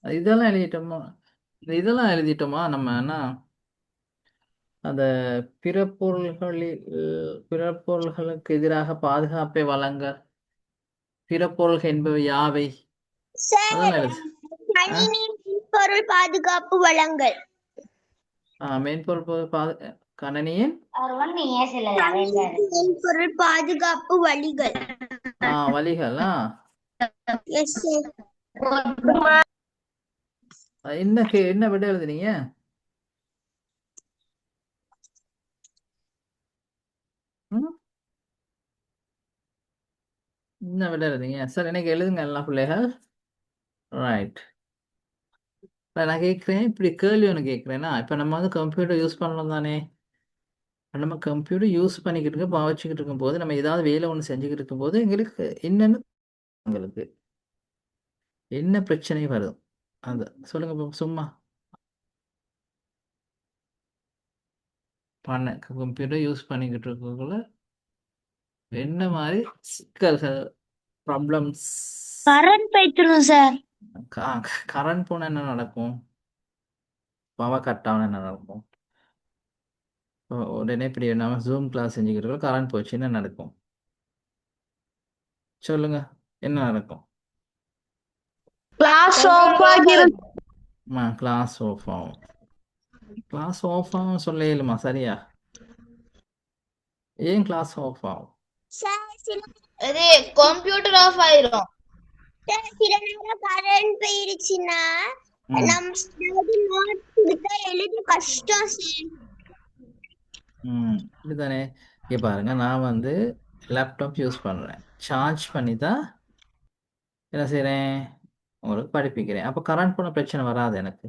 இதெல்லாம் எழுதிட்டோமா? இதெல்லாம் எழுதிட்டோமா நம்ம என்ன? அந்த பிறப்பொருள்களுக்கு எதிராக பாதுகாப்பை வழங்க பிறப்பொருள்கள் என்பவை யாவை? சார், அதெல்லாம் எழுது. ஆ கணினி மென்பொருள் பாதுகாப்பு வழங்கல். மென்பொருள் கணனியின் கணினி மென்பொருள் பாதுகாப்பு வழிகள். வழிகள். Yes sir. என்ன விட எழுதுனீங்க? ம்? என்ன விட எழுதுனீங்க சார்? எனக்கு எழுதுங்க எல்லாம் பிள்ளைகள். ரைட். நான் கேட்குறேன், இப்படி கேள்வி ஒன்று கேட்குறேன்னா, இப்போ நம்ம வந்து கம்ப்யூட்டர் யூஸ் பண்ணலாம் தானே? நம்ம கம்ப்யூட்டர் யூஸ் பண்ணிக்கிட்டு இருக்க பாவிச்சுக்கிட்டு இருக்கும்போது நம்ம ஏதாவது வேலை ஒன்று செஞ்சுக்கிட்டு இருக்கும்போது எங்களுக்கு என்னென்னு உங்களுக்கு என்ன பிரச்சனை வரும்? அந்த சொல்லுங்க பாப்போம். சும்மா கம்ப்யூட்டர் யூஸ் பண்ணிக்கிட்டு இருக்கக்குள்ள என்ன மாதிரி சிக்கல்கள், ப்ராப்ளம்ஸ்? கரண்ட் போய்த்துரும் சார். கரண்ட் போனால் என்ன நடக்கும்? பவர் கட் ஆகுனா என்ன நடக்கும்? உடனே இப்படி நம்ம ஜூம் கிளாஸ் செஞ்சுக்கிட்டு இருக்கோம், கரண்ட் போச்சு, என்ன நடக்கும்? சொல்லுங்க, என்ன நடக்கும்? கிளாஸ் ஆஃப் ஆகிரும். கிளாஸ் ஆஃப் ஆகும். கிளாஸ் ஆஃப் ஆகும் சொல்ல இயலுமா சரியா? ஏன் கிளாஸ் ஆஃப் ஆகும்? சார், இது கம்ப்யூட்டர் ஆஃப் ஆயிரும். சில நேரம் கரண்ட் போயிருச்சுன்னா ம் நம்ம ஏதாவது நோட் கொடுத்தா எழுத கஷ்டம் சார். ம் இப்படிதானே? இங்கே பாருங்க, நான் வந்து லேப்டாப் யூஸ் பண்ணுறேன், சார்ஜ் பண்ணி தான் என்ன செய்கிறேன், உங்களுக்கு படிப்பிக்கிறேன். அப்போ கரண்ட் போன பிரச்சனை வராது எனக்கு.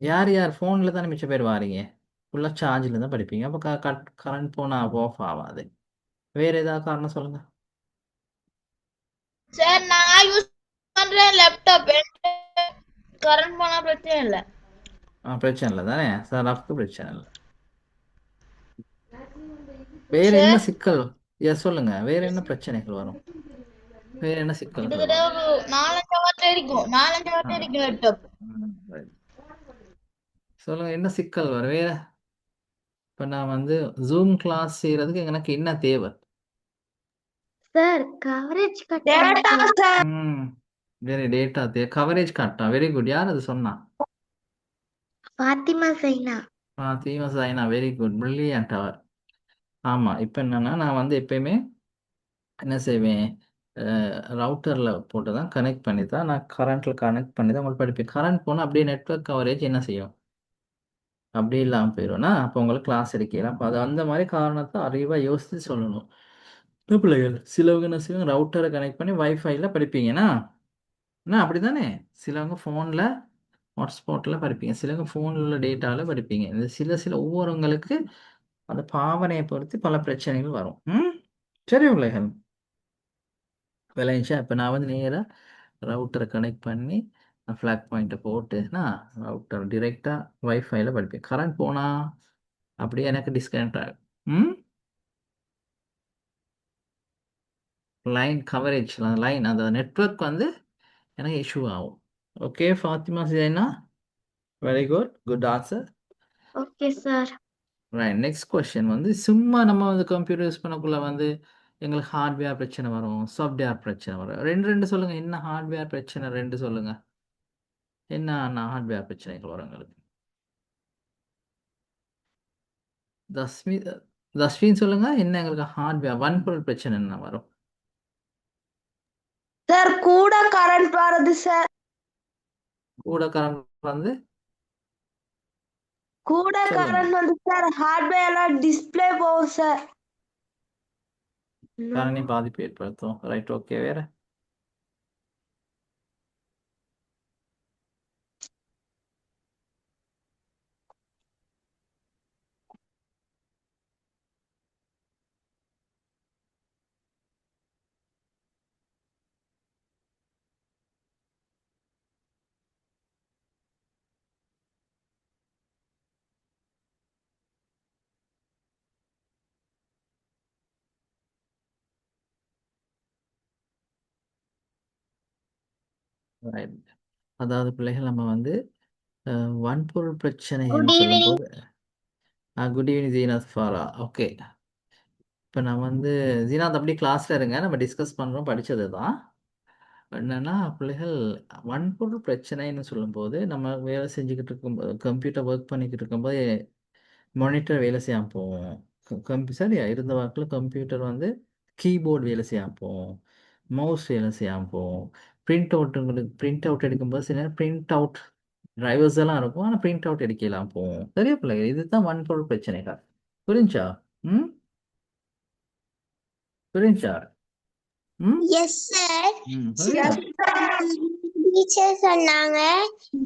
யார் யார் ஃபோனில் தானே மிச்சம் பேர் வாரீங்க, ஃபுல்லாக சார்ஜில் தான் படிப்பீங்க. அப்போ கரண்ட் போனால் ஆஃப் ஆகாது. வேறு ஏதாவது காரணம் சொல்லுங்கள். சார் நான் யூஸ் பண்றேன் லேப்டாப், கரண்ட் போனா பிரச்சனை இல்ல. பிரச்சனை இல்லை தானே சார்? அப்போ பிரச்சனை இல்லை. வேறு என்ன சார் சிக்கல்? சொல்லுங்க, வேறு என்ன பிரச்சனைகள் வரும்? வேறு என்ன சிக்கல்கள் கிட்டத்தட்ட வரும்? ஒரு 4-5 வாட் இருக்கும், 4-5 வாட் ஆ இருக்கு லேப்டாப். right. சொல்லுங்க, என்ன சிக்கல் வரும் வேற? இப்போ நான் வந்து ஜூம் கிளாஸ் செய்யறதுக்கு எனக்கு என்ன தேவை? Sir, coverage data sir. ம் வெரி டேட்டா தேவை, கவரேஜ் கட்டா. Very good. யார் அது சொன்னா? பாத்திமா சைனா. தீமா சாய்னா, வெரி குட், பிரில்லியன்ட் அவர். ஆமாம். இப்போ என்னன்னா, நான் வந்து எப்பயுமே என்ன செய்வேன், ரவுட்டரில் போட்டு தான் கனெக்ட் பண்ணி தான், நான் கரண்ட்டில் கனெக்ட் பண்ணி தான் உங்களுக்கு படிப்பேன். கரண்ட் போனால் அப்படியே நெட்வொர்க் கவரேஜ் என்ன செய்யும், அப்படியே இல்லாமல் போயிடும்னா அப்போ உங்களுக்கு கிளாஸ் எடுக்கலாம். அப்போ அது அந்த மாதிரி காரணத்தை அறிவாக யோசித்து சொல்லணும். என்ன பிள்ளைகள், சிலவங்க என்ன செய்வாங்க, ரவுட்டரை கனெக்ட் பண்ணி வைஃபைல படிப்பீங்கன்னா என்ன அப்படி தானே? சிலவங்க ஃபோனில் ஹாட்ஸ்பாட்டில் படிப்பீங்க, சிலவங்க ஃபோனில் உள்ள டேட்டாவில் படிப்பீங்க. இந்த சில சில ஒவ்வொருவங்களுக்கு அந்த பாவனையை பொறுத்து பல பிரச்சனைகள் வரும். சரி பிள்ளைகள், விளைஞ்சா இப்போ நான் வந்து நேராக ரவுட்டரை கனெக்ட் பண்ணி ஃப்ளாக் பாயிண்ட்டை போட்டு நான் ரவுட்டர் டிரெக்டாக வைஃபைல படிப்பேன். கரண்ட் போனால் அப்படியே எனக்கு டிஸ்கனெக்ட் ஆகும். லைன் கவரேஜ், லைன் அந்த நெட்வொர்க் வந்து எனக்கு இஷ்யூ ஆகும். Okay Fathima Zaina, very good, good answer. Okay sir. Right. Next question வந்து, சும்மா நம்ம வந்து கம்ப்யூட்டர் யூஸ் பண்ணக்குள்ள வந்து எங்களுக்கு ஹார்ட்வேர் பிரச்சனை வரும், சாஃப்ட்வேர் பிரச்சனை வரும். ரெண்டு ரெண்டு சொல்லுங்க, என்ன ஹார்ட்வேர் பிரச்சனை ரெண்டு சொல்லுங்க. என்ன ஹார்ட்வேர் பிரச்சனைகள் வரும் எங்களுக்கு? தஸ்மி தஸ்வின் சொல்லுங்க, என்ன எங்களுக்கு ஹார்ட்வேர் வன்பொருள் பிரச்சனை என்ன வரும்? சார் கூட கரண்ட் வருது சார். கூட கரண்ட் வந்து கூட சொல்லுங்க. கரண்ட் வந்து சார் ஹார்ட்வேர்ல டிஸ்ப்ளே போகும் சார். கரணி பாதிப்பு ஏற்படுத்தும். Right, okay. வேற? ரைட். அதாவது பிள்ளைகள் நம்ம வந்து வன்பொருள் பிரச்சனை குட் என்று ஈவினிங். சொல்லும்போது குட் ஈவினிங் ஜீனத் ஃபாரா. ஓகே, இப்போ நான் வந்து ஜீனாத் அப்படியே கிளாஸில் இருங்க, நம்ம டிஸ்கஸ் பண்ணுறோம் படித்தது தான். என்னன்னா பிள்ளைகள் வன்பொருள் பிரச்சனைன்னு சொல்லும்போது நம்ம வேலை செஞ்சுக்கிட்டு இருக்கும்போது கம்ப்யூட்டர் ஒர்க் பண்ணிக்கிட்டு இருக்கும்போது மானிட்டர் வேலை செய்யாமல் போவோம். சரியா இருந்த வாக்கில் கம்ப்யூட்டர் வந்து கீபோர்டு வேலை செய்யாமல் போவோம், மவுஸ் வேலை செய்யாமல் போவோம். பிரிண்ட் அவுட் எடுக்கும்போது சில நேரம் பிரிண்ட் அவுட் டிரைவர்ஸ் எல்லாம் இருக்கும், ஆனால் பிரிண்ட் அவுட் எடுக்கலாம் போவோம். சரியா பிள்ளைகள், இதுதான் வன்பொருள் பிரச்சனைகள். புரிஞ்சா? ம், புரிஞ்சா? ம், எஸ் சார். ம், புரியுதா? டீச்சர் சொன்னாங்க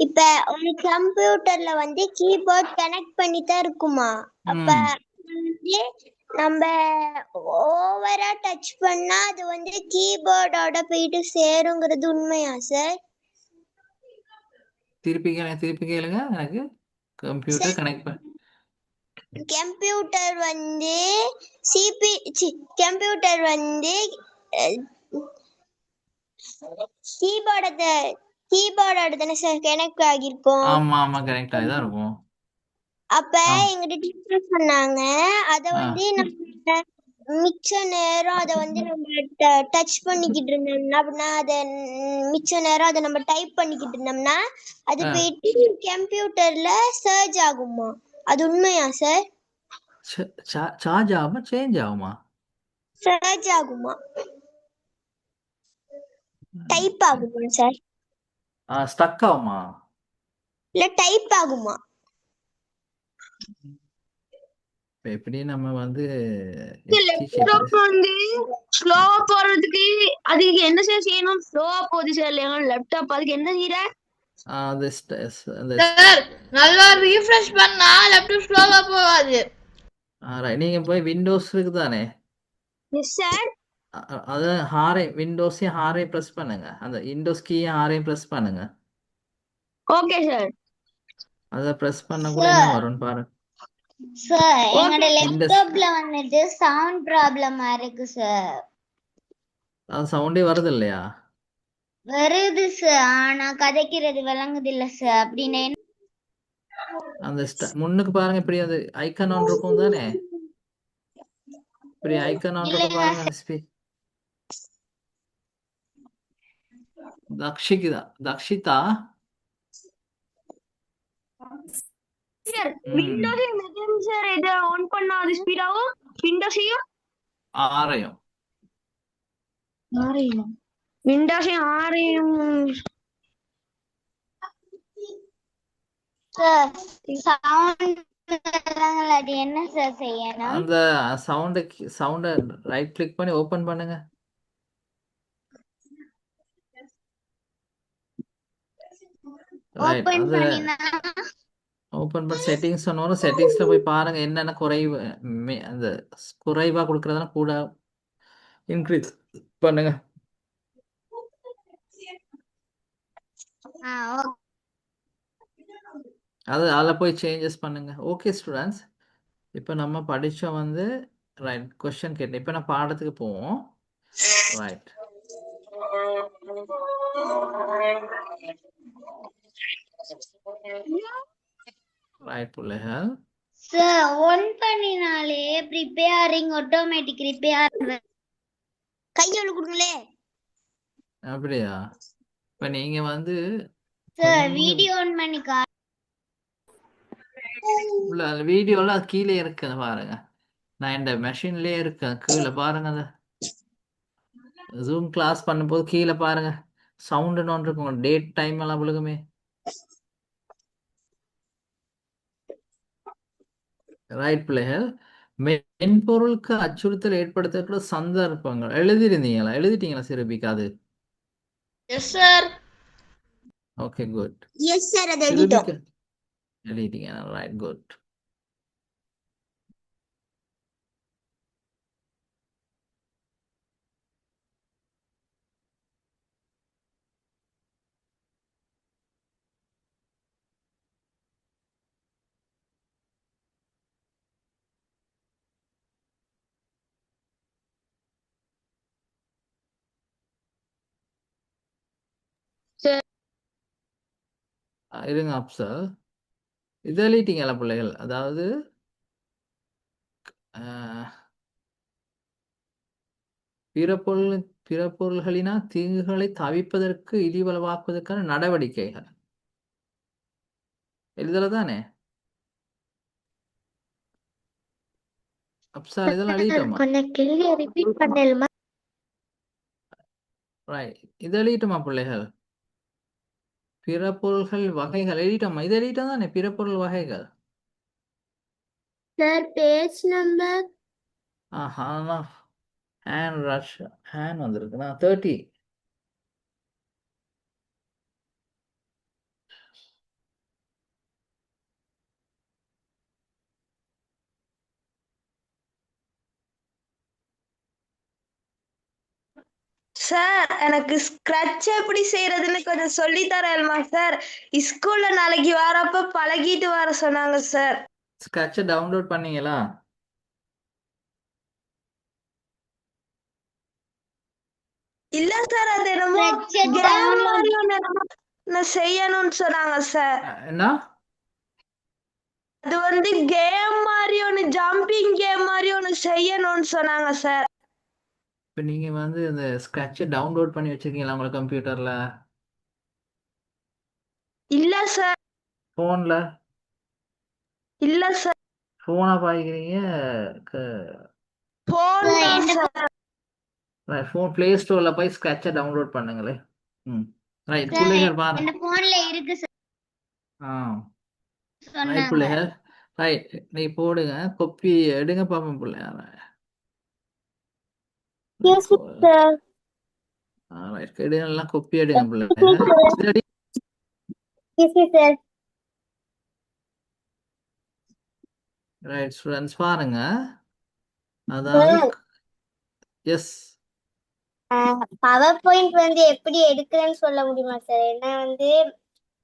இப்ப ஒரு கம்ப்யூட்டர்ல வந்து கீபோர்ட் கனெக்ட் பண்ணி தான் இருக்குமா. அப்ப ம், வந்து நம்ம ஓவரா டச் பண்ணா அது வந்து கீபோர்டோட போயிட்டு சேருங்கிறது உண்மையா சார்? திருப்பி கேளுங்க எனக்கு. கம்ப்யூட்டர் கனெக்ட் பண்ண கம்ப்யூட்டர் வந்து சிபி கம்ப்யூட்டர் வந்து கீபோர்டோட தானே சார் கனெக்ட் ஆகிருக்கும். ஆமாம், கரெக்ட் ஆகி தான் இருக்கும். அப்ப ஆ எங்கிட்ட டீச்சர் சொன்னாங்க அத ஆ வந்து நம்ம மிச்ச நேரம் அத வந்து நம்ம டச் பண்ணிக்கிட்டு இருந்தோம்னா அப்படின்னா அத மிச்ச நேரம் அதை நம்ம டைப் பண்ணிக்கிட்டு இருந்தோம்னா அது ஆ போயிட்டு கம்ப்யூட்டர்ல சர்ச் ஆகுமா. அது உண்மையா சார்? சார்ஜ் ஆகுமா சேஞ்ச் ஆகுமா? சர்ச் ஆகுமா, டைப் ஆகுமா சார்? ஸ்டக் ஆகுமா? இல்ல டைப் ஆகுமா? இப்போ எப்படி நம்ம வந்து லேப்டாப் வந்து ஸ்லோவா போறதுக்கு அதுக்கு என்ன சார் செய்யணும்? ஸ்லோவா போகுது சார் லேப்டாப், அதுக்கு என்ன செய்யற அந்த சார்? நல்லா ரீஃப்ரெஷ் பண்ணா லேப்டாப் ஸ்லோவா போகாது. நீங்கள் போய் விண்டோஸ் இருக்கு தானே, எஸ் சார். அதை விண்டோஸையும் ஹாரையும் ப்ரெஸ் பண்ணுங்க, அந்த விண்டோஸ் கீயை ஹாரையும் ப்ரெஸ் பண்ணுங்க. Okay sir. அதை ப்ரெஸ் பண்ணக்குள்ள என்ன வரும்னு பாருங்க. சார் என்னோட விண்டோஸ் லேப்டாப்ல வந்துட்டு சவுண்ட் ப்ராப்ளமா இருக்கு சார். அது சவுண்டே வருது இல்லையா? வருது சார், ஆனா கதைக்கிறது விளங்குது இல்ல சார். அப்படின்னு அந்த முன்னுக்கு பாருங்க, இப்படி அது ஐக்கன் ஒன்று இருக்கும் தானே, இப்படி ஐக்கன் ஒன்று இருக்கும் பாருங்க. தக்ஷிதா. சார் ம் விண்டோஸ் சார் இதை ஆன் பண்ணா அது ஸ்பீட் ஆகும். விண்டோஸையும் ஆரையும் ஆரையும் சார் சவுண்ட் விளங்கலாட்டி என்ன சார் செய்யணும்? அந்த சவுண்டை ரைட் கிளிக் பண்ணி ஓபன் பண்ணுங்க. ரைட், ஓபன் அது பண்ணினா ஓபன் பண்ணி செட்டிங்ஸ் சொன்னோம். செட்டிங்ஸ்ல போய் பாருங்க என்னென்ன குறைவு, அந்த குறைவா கொடுக்கறதெல்லாம் கூட இன்க்ரீஸ் பண்ணுங்க. அதில் போய் சேஞ்சஸ் பண்ணுங்க. ஓகே ஸ்டூடெண்ட்ஸ், இப்போ நம்ம படிச்சோம் வந்து ரைட். கொஸ்டின் கேட்டேன், இப்போ நான் பாடத்துக்கு போவோம். ரைட், ரைட் பிள்ளைகள். சார் ஒன் பண்ணினாலே ப்ரிப்பேரிங் ஆட்டோமேட்டிக் ரிப்பேர் கையோட கொடுங்களே. அப்படியா? இப்போ நீங்க வந்து சார் கொஞ்சம் வீடியோ ஆன் பண்ணி வீடியோல கீழே இருக்கு, அதை பாருங்க. நான் இந்த மெஷின்லயே இருக்கேன், கீழே பாருங்க. அதை ஜூம் கிளாஸ் பண்ணும்போது கீழே பாருங்க, சவுண்டுன்னு ஒன்று இருக்கும், டேட் டைம் எல்லாம் விழுகுமே. ரைட் பிள்ளைகள். மென்பொருளுக்கு அச்சுறுத்தல் ஏற்படுத்தக்கூடிய சந்தர்ப்பங்கள் எழுதிட்டீங்களா சிறுபிக்கு அது? Yes sir. Okay good. Yes sir அது எழுதிட்டோம். சிறுபிக்கு எழுதிட்டீங்க, ரைட் குட். சரி இருங்க அப்சல். இது எழுதிட்டீங்களா பிள்ளைகள்? அதாவது அஹ், பிற பொருள்களினால் தீங்குகளை தவிர்ப்பதற்கு இழிவளவாக்குவதற்கான நடவடிக்கைகள் எழுதல தானே? அப்சால் இதெல்லாம் எழுதிட்டோமா? கொஞ்சம் கேள்வியை ரிப்பீட் பண்ணலுமா? ரைட். இது எழுதிட்டோமா பிள்ளைகள்? பிற பொருள்கள் வகைகள் எழுதிட்டோமா? இது எழுதிட்டோம் தானே? பிற பொருள் வகைகள். Sir page number hand rush hand வந்திருக்குண்ணா 30. சார் எனக்கு ஸ்க்ரட்ச் எப்படி செய்யறதுன்னு கொஞ்சம் சொல்லி தரேன்மா சார். ஸ்கூல்ல நாளைக்கு வரப்ப பழகிட்டு வர சொன்னாங்க சார். ஸ்கட்சை டவுன்லோட் பண்ணீங்களா? இல்ல சார், அது என்னமோ Scratch கேம் download. மாதிரி ஒண்ணு என்னமோ நான் செய்யணும்னு சொன்னாங்க சார். என்ன? அது வந்து கேம் மாதிரி ஒண்ணு, ஜம்பிங் கேம் மாதிரி ஒண்ணு செய்யணும்னு சொன்னாங்க சார். இப்போ நீங்கள் வந்து இந்த ஸ்கட்சை டவுன்லோட் பண்ணி வச்சுருக்கீங்களா உங்களை கம்ப்யூட்டரில்? இல்ல சார், ஃபோனில்? இல்ல சார், ஃபோனாக பாய்க்கிறீங்க? போன் தான் சார். ஃபோன் ப்ளே ஸ்டோரில் போய் ஸ்கட்சை டவுன்லோட் பண்ணுங்களே. ம் ரைட் சார் பிள்ளைகள் பாருங்க. என் போன்ல இருக்கு சார் ஆ ரைட் சொன்னாங்க. பிள்ளைகள். ரைட் நீ போடுங்க, கொப்பி எடுங்க பார்ப்போம் பிள்ளை. சார் ரைட் எடுங்கலாம், கொப்பி எடுங்க பிள்ளைகள். சரி சார் ரைட் ஸ்டூடெண்ட்ஸ் பாருங்க. அதாவது எஸ் பவர் பாயிண்ட் வந்து எப்படி எடுக்கிறேன்னு சொல்ல முடியுமா சார்? ஏன்னா வந்து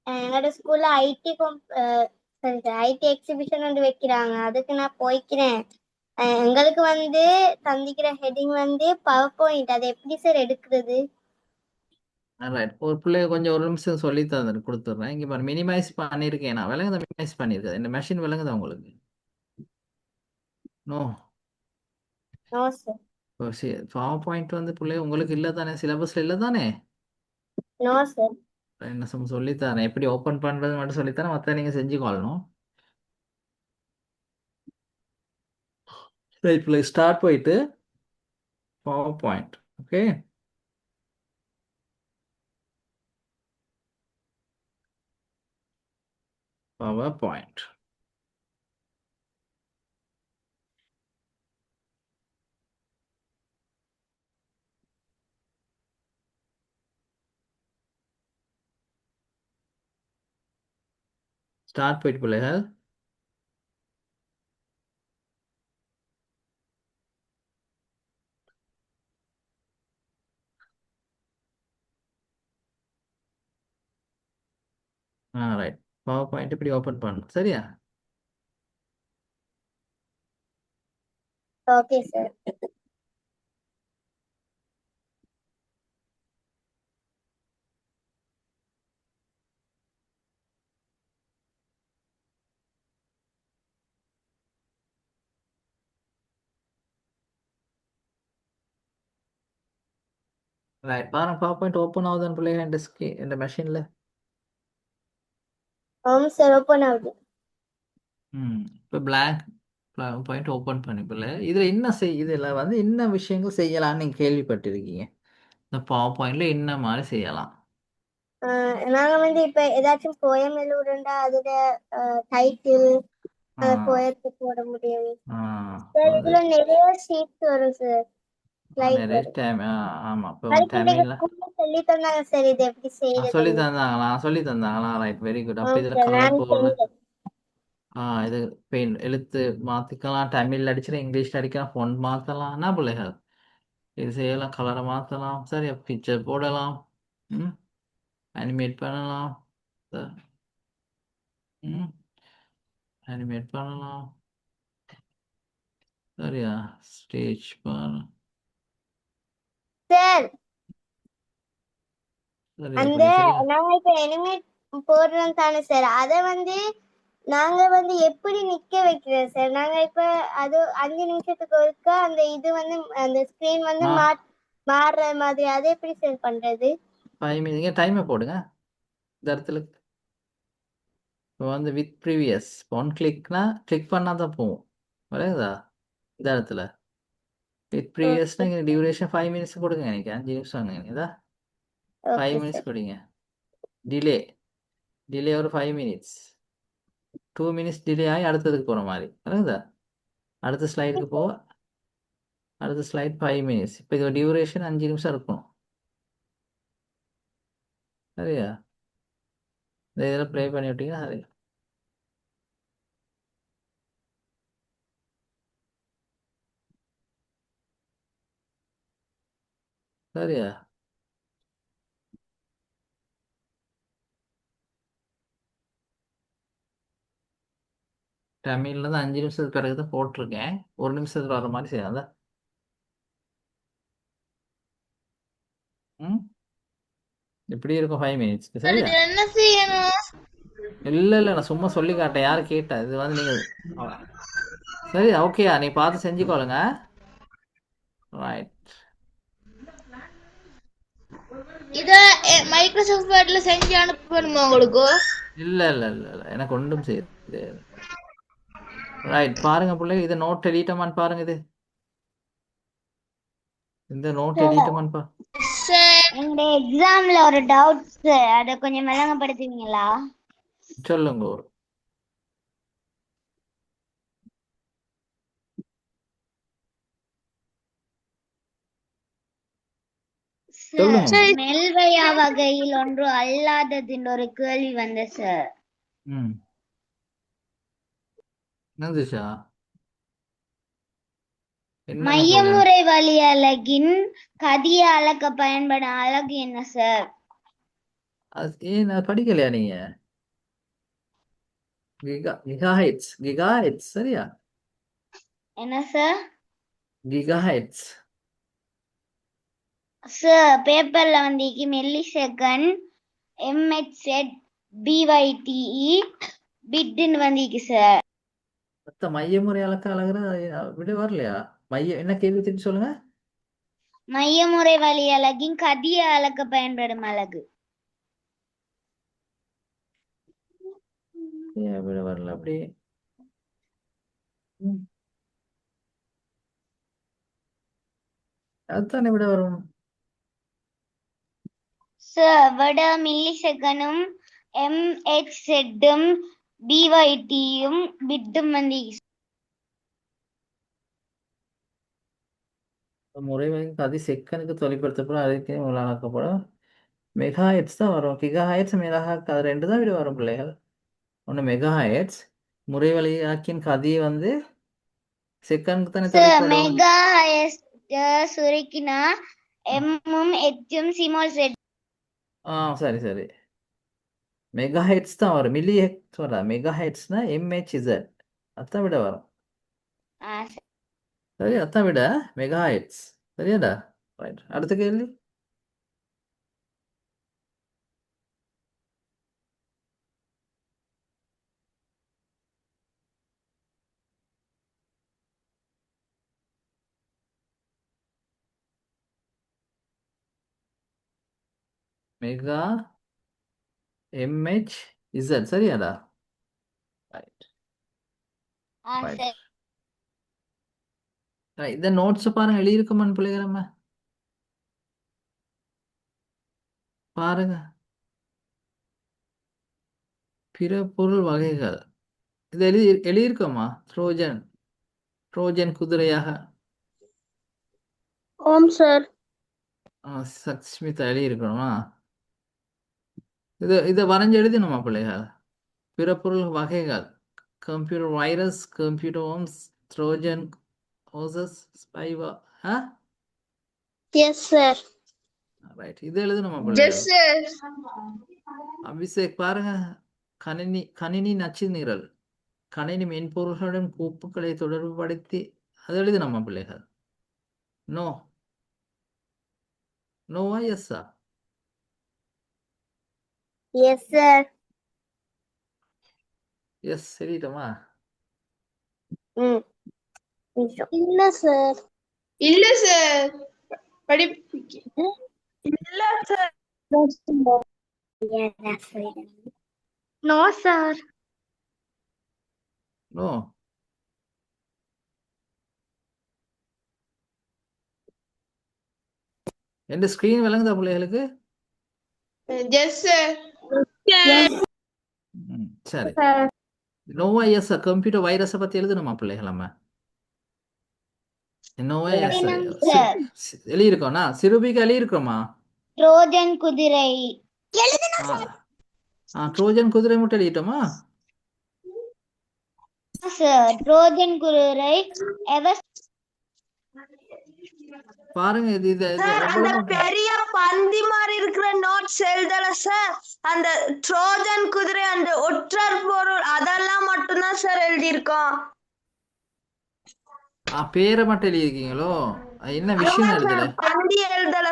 என்னோட ஸ்கூல்ல ஐடி எக்ஸிபிஷன் வந்து வைக்கிறாங்க, அதுக்கு நான் போய்க்கிறேன். எங்களுக்கு வந்து தந்திக்கிற ஹெட்டிங் வந்து பவர் பாயிண்ட், அதை எப்படி சார் எடுக்கிறது? ரைட் ஒரு பிள்ளைய கொஞ்சம் ஒரு நிமிஷம் சொல்லி தந்து கொடுத்துட்றேன். இங்கே பாரு மினிமைஸ் பண்ணியிருக்கேன் நான். விளங்குதா? மினிமைஸ் பண்ணியிருக்கேன் இந்த மெஷின் விளங்குதா உங்களுக்கு? நோ. No sir. ஓ சரி, பவர் பாயிண்ட் வந்து பிள்ளை உங்களுக்கு இல்லை தானே? சிலபஸில் இல்லை தானே? No sir. என்ன சொல்லித்தரேன், எப்படி ஓப்பன் பண்ணுறது மட்டும் சொல்லித்தரேன், மற்ற நீங்கள் செஞ்சு கொள்ளணும். ரைட் பிள்ளை ஸ்டார்ட் போயிட்டு power point. Okay power point. Start போயிட்டு பிள்ளைகள். ரைட் பவர் பாயிண்ட் இப்படி ஓப்பன் பண்ணணும், சரியா? Okay sir. ரைட் பாருங்க, பவர் பாயிண்ட் ஓப்பன் ஆகுதுன்னு பிள்ளைங்க இந்த மெஷினில். ஆமாம் சார், ஓப்பன் ஆகுது. இப்போ பிளாங்க் பாயிண்ட் ஓப்பன் பண்ணி பிள்ளை இதில் என்ன இதில் வந்து என்ன விஷயங்கள் செய்யலாம்னு நீங்கள் கேள்விப்பட்டிருக்கீங்க? இந்த பவர் பாயிண்டில் என்ன மாதிரி செய்யலாம்? நாங்க வந்து இப்ப ஏதாச்சும் போயம் எழுதுறா அதுல டைட்டில் அந்த போயத்தை போட முடியும் சார். இதுல நிறைய ஷீட்ஸ் வரும் சார், ஸ்லைட் நிறைய வரும். டைம். ஆமாம் இப்போ அதுக்கு நீங்க தமிழில் ஸ்கூல்ல சொல்லி தந்தாங்க சார், இது எப்படி செய்யறது. சொல்லி தந்தாங்களா? Right very good. அப்போ இதில் சார் கலர் நான் போடுற செஞ்சேன். இது பெயின் எழுத்து மாற்றிக்கலாம், தமிழில் அடிச்சுனா இங்கிலீஷில் அடிக்கலாம், ஃபொண்ட் மாற்றலாம், என்ன பிள்ளைகள் இது செய்யலாம், கலரை மாற்றலாம், சரியா? பிக்சர் போடலாம், அனிமேட் பண்ணலாம், அனிமேட் பண்ணலாம், சரியா? ஸ்டேஜ் பார் சார் சரியா அந்த புரியுது சரியா நாங்க இப்ப எனிமேட் போடுறோம் தானே சார், அத வந்து நாங்க வந்து எப்படி நிக்க வைக்கிறது சார்? நாங்க இப்ப அது 5 நிமிஷத்துக்கு ஒருக்கா அந்த இது வந்து அந்த ஸ்கிரீன் வந்து மா மாறுற மாதிரி அதை எப்படி சார் பண்றது? 5 மினிட்ஸ் நீங்கள் டைமை போடுங்க இந்த இடத்துல. இப்போ வந்து வித் ப்ரீவியஸ் ஒன் கிளிக்னா கிளிக் பண்ணால் தான் போகும். வரையுதா இந்த இடத்துல வித் ப்ரீவியஸ்னா ஓகே இங்கே டியூரேஷன் 5 மினிட்ஸ் கொடுங்க. எனக்கு 5 நிமிஷம் இதா 5 ஓகே மினிட்ஸ் சார். கொடுங்க. டிலே ஒரு 5 மினிட்ஸ் 2 மினிட்ஸ் டிலே ஆகி அடுத்ததுக்கு போகிற மாதிரி. வரையுதா அடுத்த ஸ்லைடுக்கு போக அடுத்த ஸ்லைட் 5 மினிட்ஸ். இப்போ இது டியூரேஷன் 5 நிமிஷம் இருக்கும். சரியா இந்த இதில் ப்ளே பண்ணி விட்டீங்கன்னா சரி. சரியா தமிழ்ல தான் 5 நிமிஷத்துக்கு பிறகு தான் போட்டிருக்கேன். 1 நிமிஷத்துல வர மாதிரி செய்யாத. ம் இப்படி இருக்கும் 5 மினிட்ஸ்க்கு. சரியா என்ன செய்யணும்? இல்லை இல்லை நான் சும்மா சொல்லி காட்டேன். யாரும் கேட்டா இது வந்து நீங்கள் சரி ஓகேயா நீ பார்த்து செஞ்சுக்கோளுங்க. ரைட். இத மைக்ரோசாஃப்ட் வேர்ட்ல செஞ்சு அனுப்பணுமா உங்களுக்கு? இல்லை இல்லை இல்லை இல்லை எனக்கு ஒன்றும் செய்யுது. ரைட் பாருங்க பிள்ளை இதை நோட் எடிட்டமான்னு பாருங்க. இந்த நோட் எடிட்டமான்னு சார் இந்த எக்ஸாம்ல ஒரு டவுட்ஸ், அத கொஞ்சம் விளங்கப்படுத்துவீங்களா? சொல்லுங்க. சொல்லுங்க. சார், மெல்வயா வகையில் ஒன்று அல்லாததின் ஒரு கேள்வி வந்த சார். ம் என்னதுஷா என்னென்ன பிள்ளை மையமுறை வழி அலகின் கதிய அளக்க பயன்படும் அலகு என்ன சார்? ஏன் நான் படிக்கலையா நீங்க? கிகாஹெட்ஸ் சரியா? என்ன சார்? கிகாஹெட்ஸ் சார் பேப்பர்ல வந்து மில்லி செகண்ட் எம்ஹெச் பிவைடிஇ பிட்னு வந்திருக்கு சார். மொத்த மையமுறை அளக்க அழகுற விட வரலையா? என்ன கேள்வி திருப்பி சொல்லுங்க. மையமுறை வழி அலகின் கதிய அளக்க பயன்படும் அலகு. ஏன் விட வரல அப்படி? அதுதானே விட வரும். சார் விட மில்லி செகண்டும் எம்ஹெச் பிவைடியும் பிட்டும் வந்திருக்கு. முறை கதி செகண்டுக்கு தொலைப்படுத்தப்படும் அதுக்கு உள்ளாக்கப்படும் மெகாஹெட்ஸ் தான் வரும். கிகாஹெட்ஸ் மெகாஹெட்ஸ் அது ரெண்டு தான் விட வரும் பிள்ளைகள். ஒன்று மெகாஹெட்ஸ் முறை வழியாக்கின் கதியை வந்து செகண்ட் தானே சார் தொலைப்படும். மெகா சுருக்கினா எம்மும் ஹெச்சும் சிமால் செட். சரி சரி மெகாஹெட்ஸ் தான் வரும். மில்லி ஹெட்ஸ் வரா. மெகாஹெட்ஸ்னா எம்ஹெச்இசட் அதான் விட வரும். சரி அதான் விட மெகாஹெட்ஸ் சரியாடா. ரைட் அடுத்த கேள்வி. மெகா எம்ஹெச் இசட் சரியாடா. ரைட் ரைட் இந்த நோட்ஸ் பாருங்க எழுதியிருக்குமான்னு பிள்ளைகிறம்ம பாருங்க. பிற பொருள் வகைகள் இது எழுதியிருக்கோமா? ட்ரோஜன் குதிரையாக. ஓம் சார். சக்ஸ்மிதா எழுதியிருக்கணுமா? இதை வரைஞ்சு எழுதணுமா பிள்ளைகள்? பிற பொருள் வகைகள் computer virus, computer worms, Trojan horses, spyware. Yes sir. Right இது எழுதணுமா எஸ் பிள்ளைகள்? சார். அபிஷேக் பாருங்க. கணினி நச்சு நிரல் கணினி மென்பொருள்களுடன் கோப்புகளை தொடர்பு படுத்தி அது எழுதணுமா பிள்ளைகள்? நோவா எஸ்ஸா? Yes sir. எஸ் எழுதிட்டோமா? இல்ல சார். இல்ல சார். இல்ல சார். No sir. நோ. எந்த ஸ்கிரீன் விளங்குதா பிள்ளைகளுக்கு? Yes sir. சரி. நோவா எஸ் கம்ப்யூட்டர் வைரஸை பத்தி எழுதணுமா பிள்ளைகள்? நம்ம நோவா எஸ் எழுதியிருக்கோம்னா சிறுபிக்கு எழுதியிருக்கோமா? ட்ரோஜன் குதிரை. ட்ரோஜன் குதிரை மட்டும் எழுதிட்டோமா? சார் ட்ரோஜன் குதிரை பாருங்க இது இது இது சார், அந்த எவ்வளவு பெரிய பந்தி மாதிரி இருக்கிற நோட்ஸ் எழுதல சார். அந்த ட்ரோஜன் குதிரை, அந்த ஒற்றர் பொருள், அதெல்லாம் மட்டும்தான் சார் எழுதியிருக்கோம். பேரை மட்டும் எழுதியிருக்கீங்களோ? என்ன விஷயம் எழுதல? பந்தி எழுதல.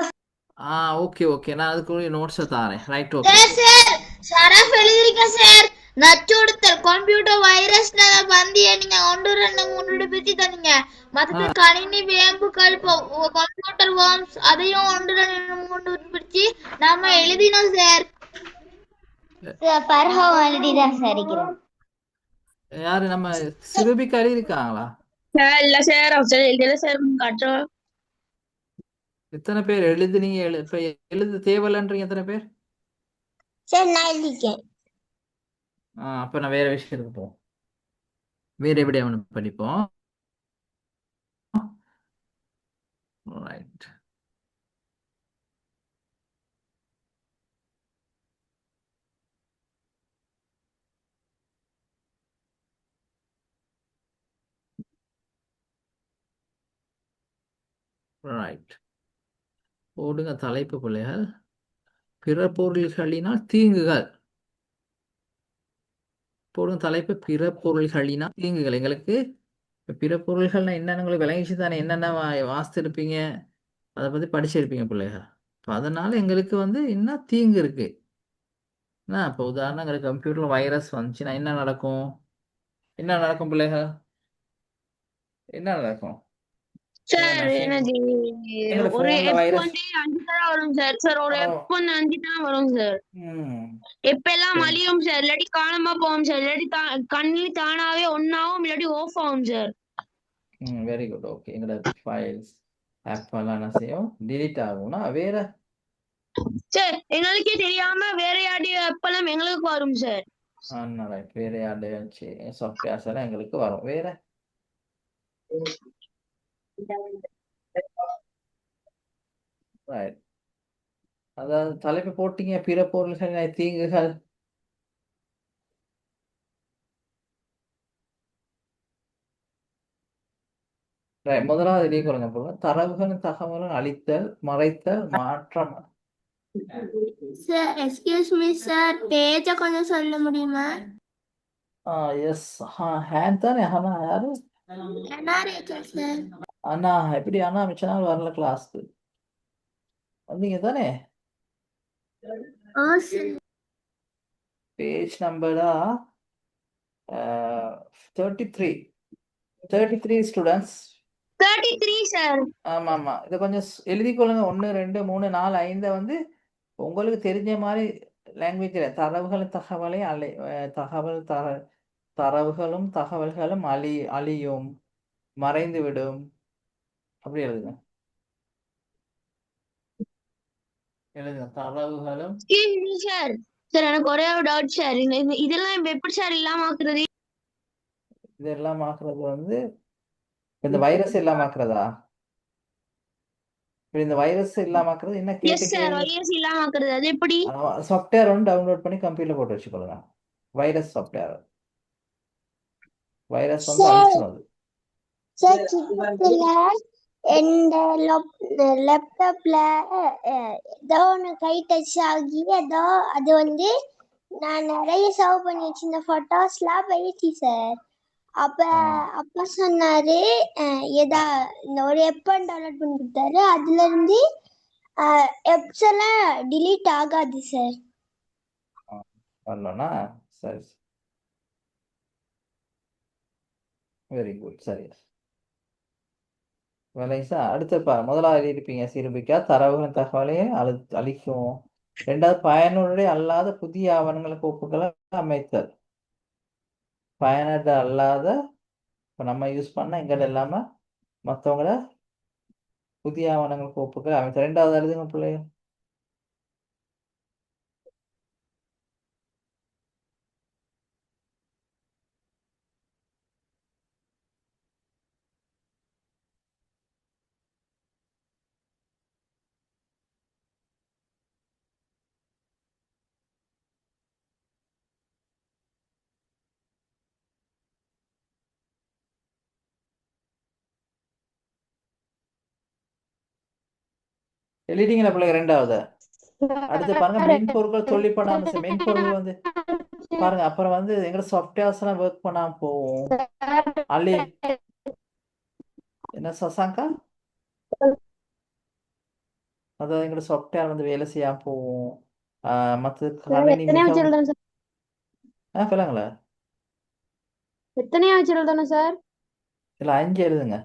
ஓகே ஓகே, நான் அதுக்குரிய நோட்ஸை தாரேன். Right, okay sir. சரஃப் எழுதிருக்க சார். நச்சுடுத்தல் கம்ப்யூட்டர் வைரஸ்ல பந்திய நீங்க 1 2 3 பிரிச்சு தந்தீங்க. மத்த கணினி வேம்புகள் கம்ப்யூட்டர் வார்ம்ஸ் அதையும் 1 2 3 பிரிச்சு நாம எழுதினோம் சார். பர்ஹவ் எழுதிதான் சார் இருக்கிறோம். யாரு நம்ம சிறுபிக்கு எழுதியிருக்காங்களா? இல்ல சார், எழுதல சார். கட்டுறோம். எத்தனை பேர் எழுதுனீங்க? இப்ப எழுத தேவையில்லைன்றீங்க எத்தனை பேர்? சார் நான் எழுதிக்கேன். அப்ப நான் வேற விஷயத்துக்கு போவோம். வேற எப்படி அவனு படிப்போம். ரைட். ரைட், போடுங்க தலைப்பு பிள்ளைகள். பிற பொருள்களினால் தீங்குகள். போடுங்க தலைப்பு பிற பொருள்களினால் தீங்குகள். எங்களுக்கு பிற பொருள்கள்னா என்னென்ன உங்களுக்கு விளங்கிச்சு தானே? என்னென்ன வாசித்திருப்பீங்க, அதை பத்தி படிச்சிருப்பீங்க பிள்ளைகள். இப்போ அதனால எங்களுக்கு என்ன தீங்கு இருக்கு. இப்போ உதாரணம் எங்களுக்கு கம்ப்யூட்டர்ல வைரஸ் வந்துச்சுன்னா என்ன நடக்கும்? என்ன நடக்கும் பிள்ளைகள்? என்ன நடக்கும்? சார், எனக்கு ஒரு F வந்து 5 தான் வரும் சார். சார், ஒரு F வந்து 5 தான் வரும் சார். எப்ப எல்லாம் அழியும் சார், இல்லாட்டி காணாம போகும் சார், இல்லாட்டி கண்ணி தானாவே ஒன்னாவும், இல்லாட்டி ஆஃப் ஆகும் சார். Very good. ஓகே, எங்களோட ஃபைல்ஸ் ஆப் எல்லாம் என்ன செய்யும்? டிலீட் ஆகும்னா வேற சார், எங்களுக்கே தெரியாம வேற யாருடைய ஆப் எல்லாம் எங்களுக்கு வரும் சார். ரைட், வேற யாருடைய சாஃப்ட்வேர்ஸ் எல்லாம் எங்களுக்கு வரும். வேற ரைட், அதாவது தலைப்பு போட்டீங்க பிற பொருள்கள் தீங்குகள். முதலாவது நீ குறைஞ்ச போல தரவுகளும் தகவலும் அழித்தல், மறைத்தல், மாற்றம். சார் எக்ஸ்கியூஸ் மீ சார், பேஜ கொஞ்சம் சொல்ல முடியுமா? எஸ், ஹேண்ட் தானே. அண்ணா யாரு? சார். அண்ணா எப்படி? அண்ணா மிச்ச நாள் வரல கிளாஸ்க்கு. வந்தீங்க தானே? பேஜ் நம்பரா 33 ஸ்டூடெண்ட்ஸ். 33 சார். ஆமா, இதை கொஞ்சம் எழுதிக்கொள்ளுங்க. 1 2 3 4 5 உங்களுக்கு தெரிஞ்ச மாதிரி லாங்குவேஜ்ல தரவுகளும் தகவல்களும் அழியும், மறைந்து விடும். அப்படி எழுதுங்க. தரவுகளும். சார், எனக்கு ஒரே ஒரு டவுட் சார். இதெல்லாம் எப்படி சார் இல்லாம ஆக்குறது? இதெல்லாம் ஆக்குறது இந்த வைரஸ் இல்லாம ஆக்குறதா? இந்த வைரஸ் இல்லாம ஆக்குறது என்ன வைரஸ் இல்லாம ஆக்குறது அது எப்படி? சாஃப்ட்வேர் டவுன்லோட் பண்ணி கம்ப்யூட்டர்ல போட்டு வச்சுக்கொள்ளுங்க. Virus software. வைரஸ் அழிச்சிடும். லேப்டாப்ல ஏதோ ஒன்று கை டச் ஆகி ஏதோ அது நான் நிறைய சேவ் பண்ணி வச்சிருந்த போட்டோஸ்லாம் போயிடுச்சு சார். அப்பா சொன்னாரு இந்த ஒரு எப்ப டவுன்லோட் பண்ணி கொடுத்தாரு. அதுல இருந்து எப்ஸ் எல்லாம் டிலீட் ஆகாது சார். வரலன்னா சரி, வெரி குட், சரி. வேலைசா அடுத்த முதலாவது இருப்பீங்க. சிறுபிக்கா தரவுகளின் தகவலை அளிக்கும். ரெண்டாவது பயனுடைய அல்லாத புதிய ஆவணங்களை கோப்புகளை அமைத்தல். பயனற்ற அல்லாத இப்போ நம்ம யூஸ் பண்ண எங்கிட்ட இல்லாம மற்றவங்கள புதிய ஆவணங்கள் கோப்புகள் அமைத்தல். ரெண்டாவது எழுதுங்க பிள்ளைங்க. எழுதிட்டீங்களா பிள்ளைங்க ரெண்டாவது? அடுத்து பாருங்க மென்பொருட்கள் தொழிற்படாம மென்பொருள் வந்து பாருங்க. அப்புறம் வந்து எங்களோட சாஃப்ட்வேர்ஸ் எல்லாம் ஒர்க் பண்ணாம போகும். அள்ளி என்ன சசாங்கா, அதாவது எங்களோட சாஃப்ட்வேர் வந்து வேலை செய்யாம போகும். மற்ற கணினி எத்தனையா வச்சு மிகவும் எழுதணும் சார்? சொல்லுங்களேன். எத்தனையா வச்சு எழுதணும் சார்? இல்லை 5 எழுதுங்க.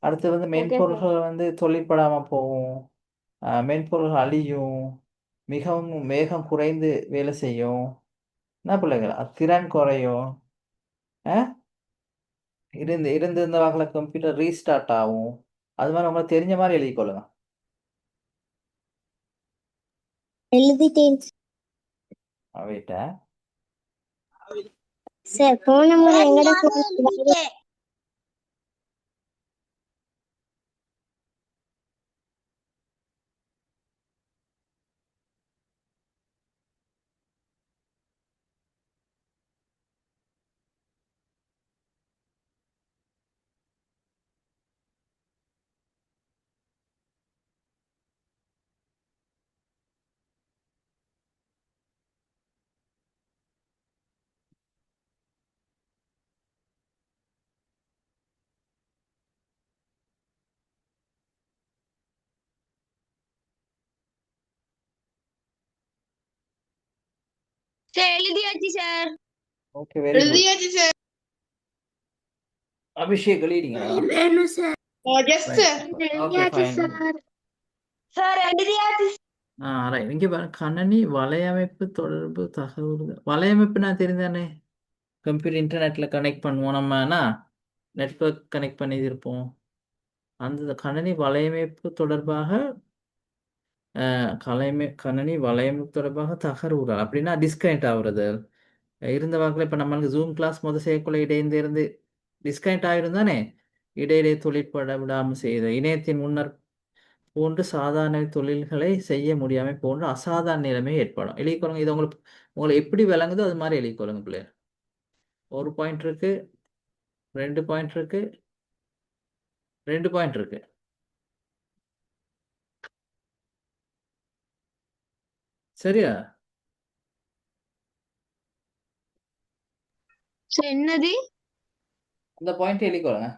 அடுத்து வந்து ஓகே சார். மென்பொருள்கள் வந்து தொழிற்படாம போகும். மென்பொருள்கள் அழியும். மிகவும் வேகம் குறைந்து வேலை செய்யும். என்ன பிள்ளைங்களா, திறன் குறையும். இருந்த வாக்கில் கம்ப்யூட்டர் ரீஸ்டார்ட் ஆகும். அது மாதிரி உங்களுக்கு தெரிஞ்ச மாதிரி எழுதிக்கொள்ளுங்க. எழுதிட்டேன் வெயிட்டேன். சார். போன முறை எங்கட போன் சார் எழுதியாச்சு சார். Okay, very good. எழுதியாச்சு சார். அபிஷேக் எழுதிட்டீங்களா? வேணும் sir. Yes sir. Okay, fine. Sir எழுதியாச்சு. ரைட். இங்கே பாருங்க, கணனி வலையமைப்பு தொடர்பு தகவல். வலையமைப்புனா தெரிந்தானே, கம்ப்யூட்டர் இன்டர்நெட்டில் கனெக்ட் பண்ணுவோம் நம்மனா, நெட்வொர்க் கனெக்ட் பண்ணியிருப்போம். அந்த கணனி வலையமைப்பு தொடர்பாக கணனி வலையமைப்பு தொடர்பாக தகவல் அப்படின்னா டிஸ்கனெக்ட் ஆகுறது. இருந்த வாக்கில் இப்போ நம்மளுக்கு ஜூம் கிளாஸ் செய்யக்குள்ள இடையிருந்து டிஸ்கனெக்ட் ஆகிடும் தானே. இடையிடையே தொழிற்பட விடாமல் செய்யுது. இணையத்தின் முன்னர் போன்று சாதாரண தொழில்களை செய்ய முடியாமல் போன்ற அசாதாரண நிலைமை ஏற்படும். எழுதிக்கொள்ளுங்க. இது உங்களுக்கு எப்படி விளங்குதோ அது மாதிரி எழுதிக்கொள்ளுங்க பிள்ளையர். 1 பாயிண்ட் இருக்கு, 2 பாயிண்ட் இருக்கு, 2 பாயிண்ட் இருக்கு. சரியா? சார் என்னது? இந்த பாயிண்ட் எழுதிக்கொள்ளுங்க.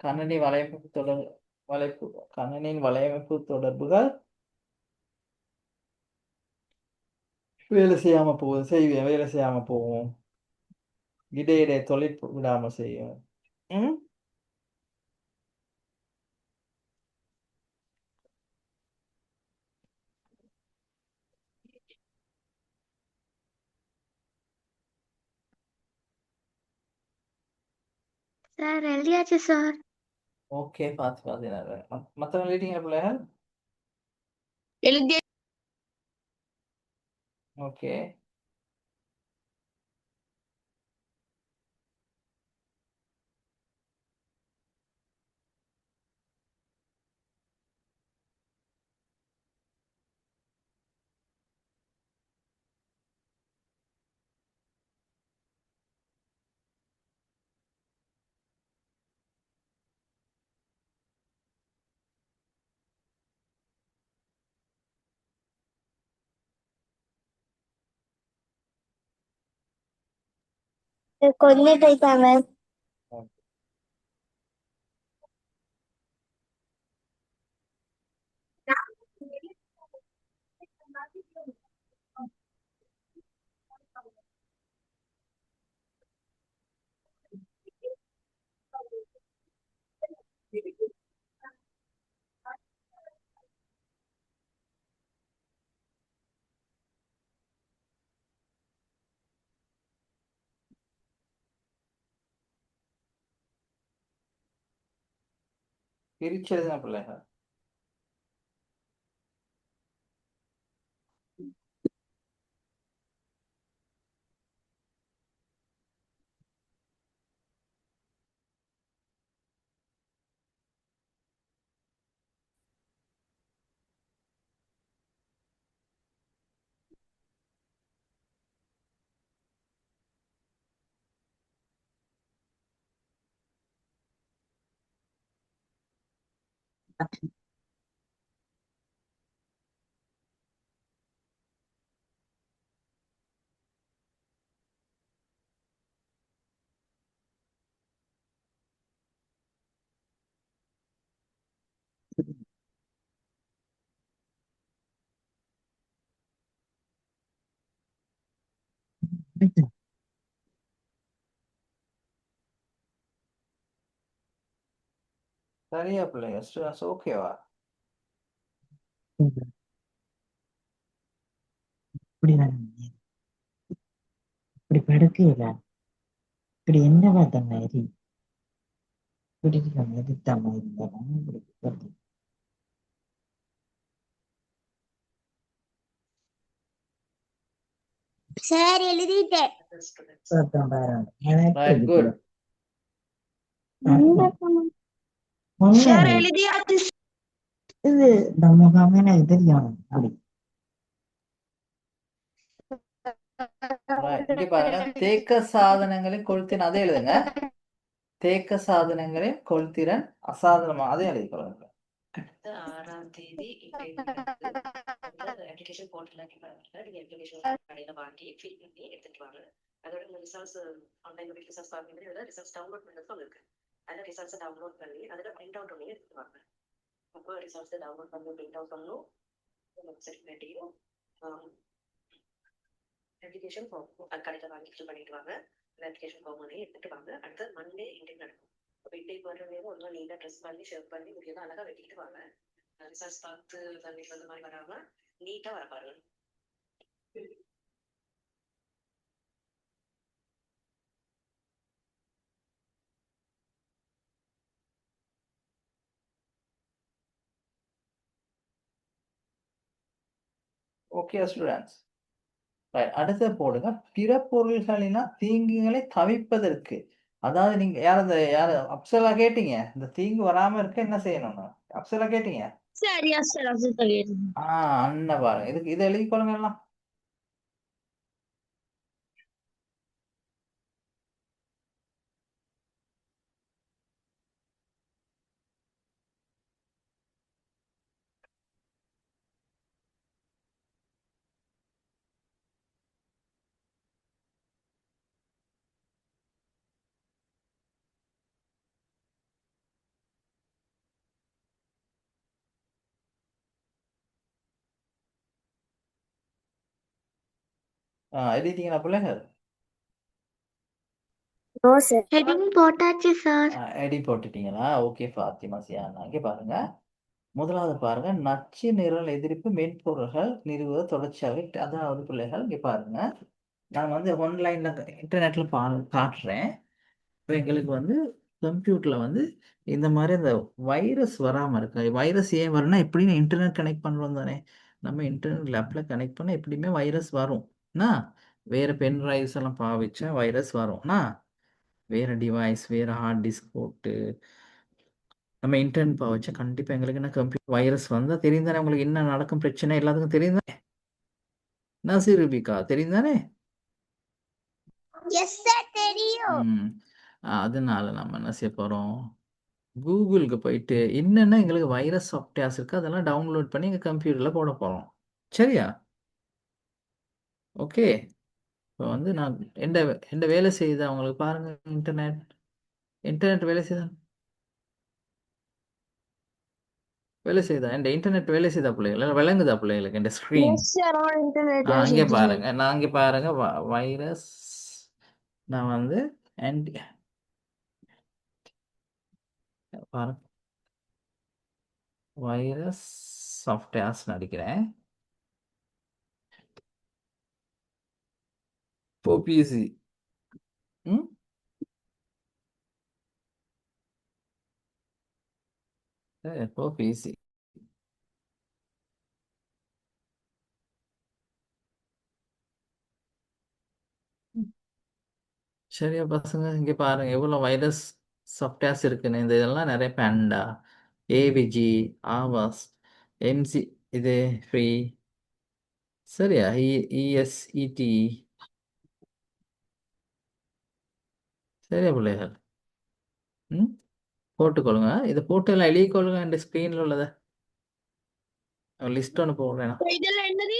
கணனி வலையமைப்பு கணனியின் வலையமைப்பு தொடர்புகள் வேலை செய்யாம போகுது. வேலை செய்யாம போகும். இடையிடையே தொழில் விடாம செய்யும். சார் எழுதியாச்சு சார். ஓகே, பார்த்து மற்றவங்க எழுதிட்டீங்க பிள்ளைகள்? எழுதி. ஓகே. கொஞ்சம் டைப்பாங்க. பிரிச்சு எழுதுங்க பிள்ளைகள். சரியா பிள்ளைங்க? ஸ்டூடெண்ட்ஸ் ஓகேவா? இப்படி வந்து இப்படி படுக்கையில இப்படி என்ன பார்த்த மாதிரி இப்படி எதிர்த்த மாதிரி இருந்தாலும் இப்படி படுத்து. சார் எழுதிட்டேன். பார்த்தேன் பாருங்க. எனக்கு Right, good. சார் உண்மையாவே எழுதியாச்சு. இது நம்ம எனக்கு தெரியும் அப்படி. Right. இங்க பாருங்க, தேக்க சாதனங்களை கொளுத்திறன் அதை எழுதுங்க. தேக்க சாதனங்களை கொளுத்திறன் அசாதாரணமா அதை எழுதிக்கொள்ளுங்க. 6ஆம் தேதி அப்ளிகேஷன் போர்ட்டல்ல நீங்க அப்ளிகேஷன் கடையில வாங்கி ஃபில் பண்ணி எடுத்துட்டு வாங்க. அதோட இந்த ரிசல்ட்ஸ் ஆன்லைன்ல ரிசல்ட்ஸ் பார்க்கும்போது இதுல ரிசல்ட்ஸ் டவுன்லோட் பண்ணுறது இருக்கு. அதில் ரிசல்ட்ஸை டவுன்லோட் பண்ணி அதில் பிரிண்ட் அவுட் பண்ணி எடுத்துட்டு வாங்க. அப்போ ரிசல்ட்ஸை டவுன்லோட் பண்ணி பிரிண்ட் அவுட் பண்ணணும். சர்டிஃபிகேட்டையும் அப்ளிகேஷன் ஃபார்ம் கடையில் வாங்கி ஃபில் பண்ணிட்டு வாங்க. அந்த அப்ளிகேஷன் ஃபார்ம் பண்ணி எடுத்துட்டு வாங்க. அடுத்த மண்டே இன்டர்வியூ நடக்கும். அப்போ இன்டர்வியூ பண்ணுறதே ஒன்றும் நீட்டாக ட்ரெஸ் பண்ணி ஷேப் பண்ணி முடியலாம் அழகாக வெட்டிட்டு வாங்க. ரிசல்ட்ஸ் பார்த்து பண்ணிட்டு வந்த மாதிரி வராம நீட்டா வர பாருங்க. Okay students. ரைட், அடுத்து போடுங்க. பிற பொருள்களினா தீங்குகளை தவிர்ப்பதற்கு, அதாவது நீங்க யார அப்சலா கேட்டீங்க, இந்த தீங்கு வராம இருக்க என்ன செய்யணும்னு அப்சலா கேட்டீங்க. சரி சார் அது அண்ணா பாருங்க, இதுக்கு இதை எழுதி கொள்ளுங்க எல்லாம். எழுதிட்டீங்களா பிள்ளைகள்? No sir. ஹெட்டிங் போட்டாச்சு சார். எடி போட்டுட்டீங்களா? ஓகே ஃபாத்திமா சியானா. இங்கே பாருங்க, முதலாவது பாருங்க, நச்சு நிரல் எதிர்ப்பு மென்பொருள்கள் நிறுவுவது தொடர்ச்சியாக. அதாவது பிள்ளைகள் இங்கே பாருங்க, நான் வந்து ஆன்லைன்ல இன்டர்நெட்ல காட்டுறேன். இப்போ எங்களுக்கு வந்து கம்ப்யூட்டரில் வந்து இந்த மாதிரி அந்த வைரஸ் வராமல் இருக்கு. வைரஸ் ஏன் வரும்னா, எப்படின்னு இன்டர்நெட் கனெக்ட் பண்ணுறோம் தானே. நம்ம இன்டர்நெட் லேப்பில் கனெக்ட் பண்ணால் எப்படியுமே வைரஸ் வரும்னா, வேறு பென் ட்ரைவ்ஸ் எல்லாம் பாவிச்சா வைரஸ் வரும்னா, வேறு டிவைஸ் வேறு ஹார்ட் டிஸ்க் போட்டு நம்ம இன்டர்நெட் பாவிச்சா கண்டிப்பாக எங்களுக்கு என்ன கம்ப்யூட்டர் வைரஸ் வந்தால் தெரியும் தானே. உங்களுக்கு என்ன நடக்கும் பிரச்சனை எல்லாத்துக்கும் தெரியும் தானே. நசீர் ரூபிகா தெரியும் தானே. எஸ் சார் தெரியும். அதனால நம்ம என்ன செய்ய போகிறோம், கூகுளுக்கு போயிட்டு என்னென்ன எங்களுக்கு வைரஸ் சாஃப்ட்வேர்ஸ் இருக்குது அதெல்லாம் டவுன்லோட் பண்ணி எங்கள் கம்ப்யூட்டரில் போட போகிறோம். சரியா? ஓகே. இப்போ வந்து நான் எந்த வேலை செய்யுது அவங்களுக்கு பாருங்கள். இன்டர்நெட் வேலை செய்யுதா இந்த இன்டர்நெட் வேலை செய்தா பிள்ளைகள் விளங்குதா பிள்ளைகளுக்கு இந்த ஸ்க்ரீன்? இங்கே பாருங்க, நான் இங்கே பாருங்க வைரஸ் நான் வந்து பாருங்க வைரஸ் சாஃப்ட்வேர்ஸ் நடிக்கிறேன். இப்போ பிசி ரொம்ப ஈஸி. சரியா பசங்க, இங்க பாருங்க எவ்வளவு வைரஸ் சாஃப்ட்வேர்ஸ் இருக்குன்னு. இந்த இதெல்லாம் நிறைய பேண்டா, ஏவிஜி, ஆவாஸ், எம்சி, இது ஃப்ரீ. சரியா? இஎஸ்இடி. சரியா பிள்ளைகள்? ம், போட்டுக்கொள்ளுங்க. இதை போட்டு எல்லாம் எழுதிக்கொள்ளுங்க. இந்த ஸ்க்ரீன்ல உள்ளதை லிஸ்ட் ஒன்று போடுறேன். இதெல்லாம் என்னது?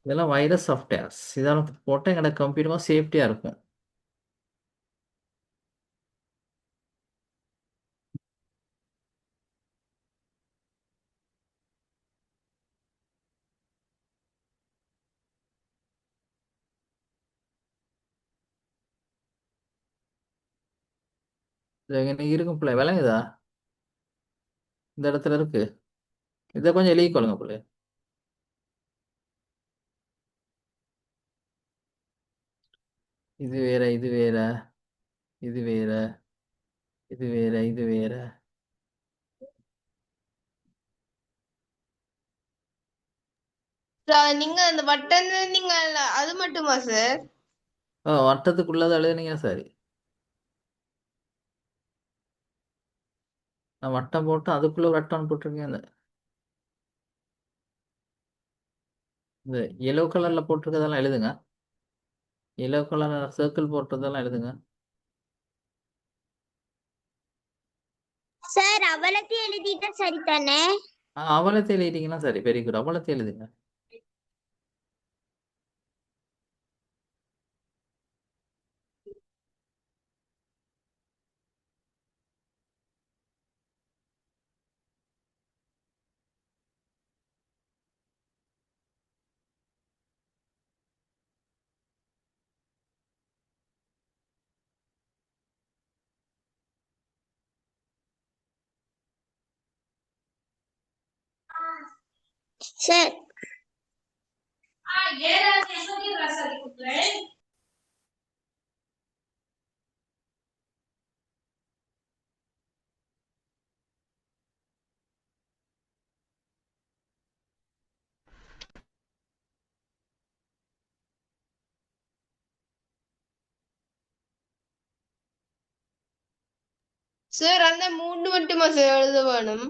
இதெல்லாம் வைரஸ் சாஃப்ட்வேர்ஸ். இதெல்லாம் போட்டால் எங்களோட கம்ப்யூட்டரும் சேஃப்டியாக இருக்கும். இது எங்க இருக்கும் பிள்ளை, விளங்குதா? இந்த இடத்துல இருக்கு. இதை கொஞ்சம் எழுதிக்கொள்ளுங்க பிள்ளை. இது வேற, இது வேற, இது வேற, இது வேற, இது வேற. நீங்க அந்த பட்டன் நீங்க அது மட்டுமா சார்? வட்டத்துக்குள்ளதை எழுதுனீங்க சரி. நான் வட்டம் போட்டு அதுக்குள்ள ஒரு வட்டம் போட்டிருக்கேன். இந்த எல்லோ கலர்ல போட்டிருக்கதெல்லாம் எழுதுங்க. எல்லோ கலர் சர்க்கிள் போட்டதெல்லாம் எழுதுங்க. சார் அவலத்தையும் எழுதிட்டா சரிதானே? அவலத்தை எழுதிட்டீங்கன்னா சரி, வெரி குட். அவலத்தை எழுதுங்க. சார் சார் அந்த மூணு மட்டுமா சார் எழுத வேணும்?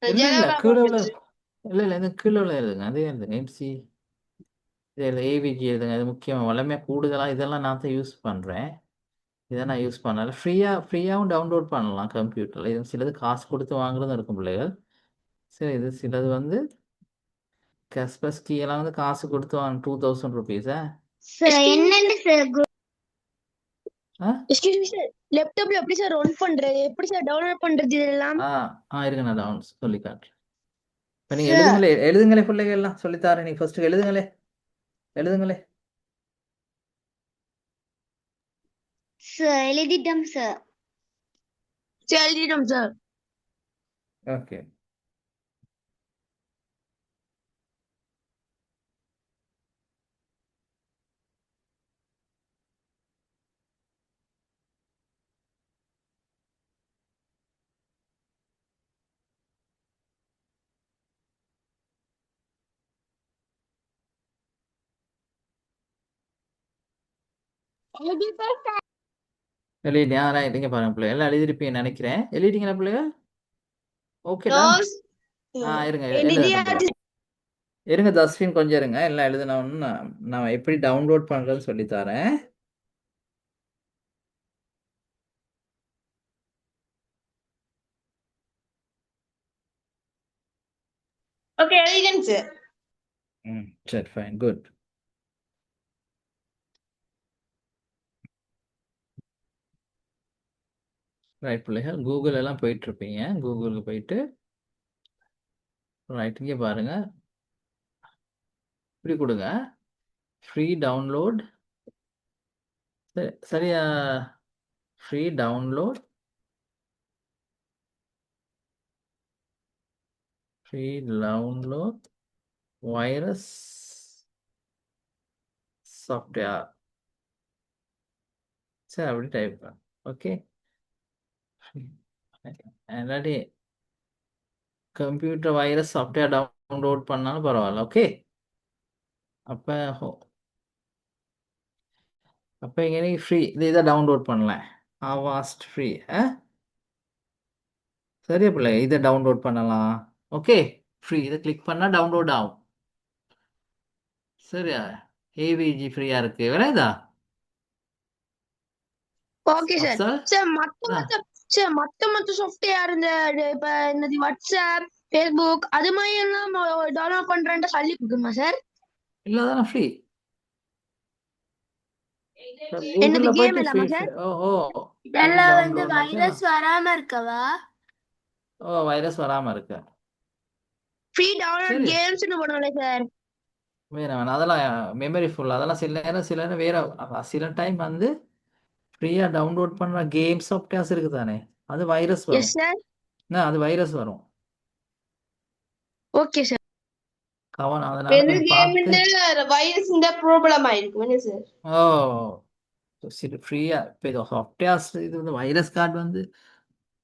இல்ல இல்ல கீழே உள்ள, இல்ல இல்ல இந்த கீழே உள்ள எழுதுங்க. அதே எழுதுங்க. எம்சி ஏவிஜி எழுதுங்க. இது முக்கியம். வளமே கூடுதலா இதெல்லாம் நான் தான் யூஸ் பண்றேன். இதை நான் யூஸ் பண்ணல. ஃப்ரீயாகவும் டவுன்லோட் பண்ணலாம் கம்ப்யூட்டர்ல. இது சிலது காசு கொடுத்து வாங்குறதும் இருக்கும் பிள்ளைகள். சரி, இது சிலது வந்து கஸ்பஸ்கி எல்லாம் வந்து காசு கொடுத்து வாங்க, 2000 ருபீஸா. என்னன்னு சார் எக்ஸ்கியூஸ் மீ சார், லேப்டாப்ல எப்படி சார் ரன் பண்றது? எப்படி சார் டவுன்லோட் பண்றது இதெல்லாம்? இருங்க, நான் டவுன் சொல்லி காட்டுறேன். இப்போ நீங்க எழுதுங்களே, எழுதுங்களே பிள்ளைகள் எல்லாம் சொல்லித்தாரேன். நீங்க ஃபர்ஸ்ட் எழுதுங்களே, எழுதுங்களே. சார் எழுதிட்டோம் சார். சரி எழுதிட்டோம் சார். ஓகே. எழுதிட்டேன் சார். எழுதிட்டியா? ரைட்டுங்க பாருங்க பிள்ளை, எல்லாம் எழுதிருப்பீங்கன்னு நினைக்கிறேன். எழுதிட்டீங்களா பிள்ளைகள்? ஓகேடா. இருங்க எழுதுறேன் பிள்ளை. இருங்க தஸ்வின், கொஞ்சம் இருங்க. எல்லாம் எழுதினோன்னு நான் எப்படி டவுன்லோட் பண்றதுன்னு சொல்லி தரேன். ஓகே எழுதிட்டேன் சார். சரி, ஃபைன், குட். ரைட் பிள்ளைகள், கூகுள் எல்லாம் போயிட்டு இருப்பீங்க. கூகுளுக்கு போயிட்டு ரைட் இங்கே பாருங்க, இப்படி கொடுங்க, ஃப்ரீ டவுன்லோட். சரியா? Free download, free download virus software. சரி, அப்படி டைப் பண்ண. ஓகே, இல்லாட்டி கம்ப்யூட்டர் வைரஸ் சாஃப்ட்வேர் டவுன்லோட் பண்ணாலும் பரவாயில்ல. ஓகே, அப்போ அப்போ இங்கே ஃப்ரீ இதை டவுன்லோட் பண்ணலாம். ஆவாஸ்ட் ஃப்ரீ. சரியா பிள்ளை, இதை டவுன்லோட் பண்ணலாம். Okay, free. இதை கிளிக் பண்ணால் டவுன்லோட் ஆகும். சரியா, ஏவிஜி ஃப்ரீயாக இருக்குது. விளையாதா ஓகே சார். அப்சல்? சார் மத்த சாஃப்ட்வேர் இந்த இப்ப என்னது வாட்ஸ்அப், ஃபேஸ்புக் அது மாதிரி எல்லாம் டவுன்லோட் பண்றேன்ட்டு சொல்லி கொடுக்குமா சார்? இல்லை, அதெல்லாம் ஃப்ரீ. என்னது கூகுளில் கேம் போயிட்டு இல்லாமா ஃப்ரீ சார்? இதெல்லாம் வந்து டவுன்லோட் வைரஸ் வராம இருக்கவா? வைரஸ் வராமல் இருக்கு. ஃப்ரீ டவுன்லோட் சரி, கேம்ஸ்னு போடுங்களே சார். வேணாம் அதெல்லாம் மெமரி ஃபுல். அதெல்லாம் சில நேரம் வேற சில டைம் வந்து ஃப்ரீயாக டவுன்லோட் பண்ணுற கேம் சாஃப்ட்வேர்ஸ் இருக்குது தானே, அது வைரஸ் எஸ் வரும். சார். அது வைரஸ் வரும். Okay sir. கவனம், அதனால கொஞ்சம் பார்த்து. வைரஸ் இந்த ப்ராப்ளம் ஆயிருக்கும் சார். ஓ சரி, ஃப்ரீயாக இப்போ இது சாஃப்ட்வேர்ஸ், இது வந்து வைரஸ் கார்டு வந்து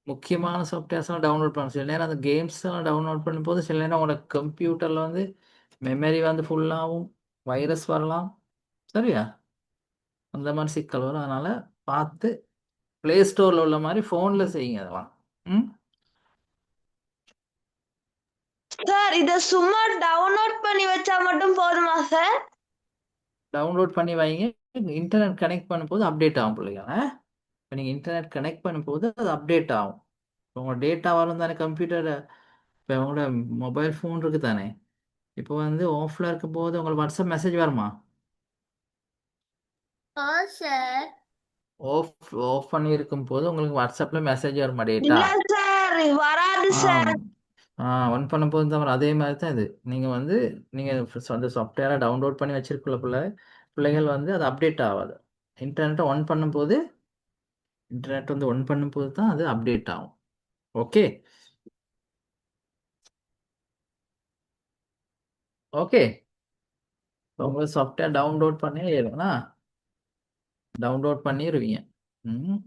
முக்கியமான சாஃப்ட்வேர்ஸ்லாம் டவுன்லோட் பண்ணணும். சில நேரம் அந்த கேம்ஸ் எல்லாம் டவுன்லோட் பண்ணும்போது சில நேரம் உங்களோட கம்ப்யூட்டரில் வந்து மெமரி வந்து ஃபுல்லாகவும் வைரஸ் வரலாம். சரியா, அந்த மாதிரி சிக்கல் வரும். அதனால் பார்த்து ப்ளே ஸ்டோரில் உள்ள மாதிரி ஃபோனில் செய்யுங்க அதெல்லாம். ம் சார் இத சும்மா டவுன்லோட் பண்ணி வச்சா மட்டும் போதுமா சார்? டவுன்லோட் பண்ணி வைங்க. இன்டர்நெட் கனெக்ட் பண்ணும்போது அப்டேட் ஆகும் பிள்ளைங்க. இப்போ நீங்கள் இன்டர்நெட் கனெக்ட் பண்ணும்போது அது அப்டேட் ஆகும். இப்போ உங்களோட டேட்டா வரும் தானே கம்ப்யூட்டர். இப்போ உங்களோட மொபைல் ஃபோன் இருக்குது தானே, இப்போ வந்து ஆஃபில் இருக்கும்போது உங்களுக்கு வாட்ஸ்அப் மெசேஜ் வருமா? சார் ஆஃப் பண்ணி இருக்கும்போது உங்களுக்கு வாட்ஸ்அப்பில் மெசேஜ் வருமா டேட்டா? இல்ல சார் வராது சார். ஒன் பண்ணும்போது தான் வரும். அதே மாதிரி தான் இது. நீங்கள் வந்து நீங்கள் அந்த சாஃப்ட்வேரை டவுன்லோட் பண்ணி வச்சிருக்குள்ள பிள்ளைகள் வந்து அது அப்டேட் ஆகாது. இன்டர்நெட்டை ஒன் பண்ணும்போது தான் அது அப்டேட் ஆகும். ஓகே ஓகே, உங்களுக்கு சாஃப்ட்வேர் டவுன்லோட் பண்ணி ஏறும்னா டவுன்லோட் பண்ணிடுவீங்க. ம்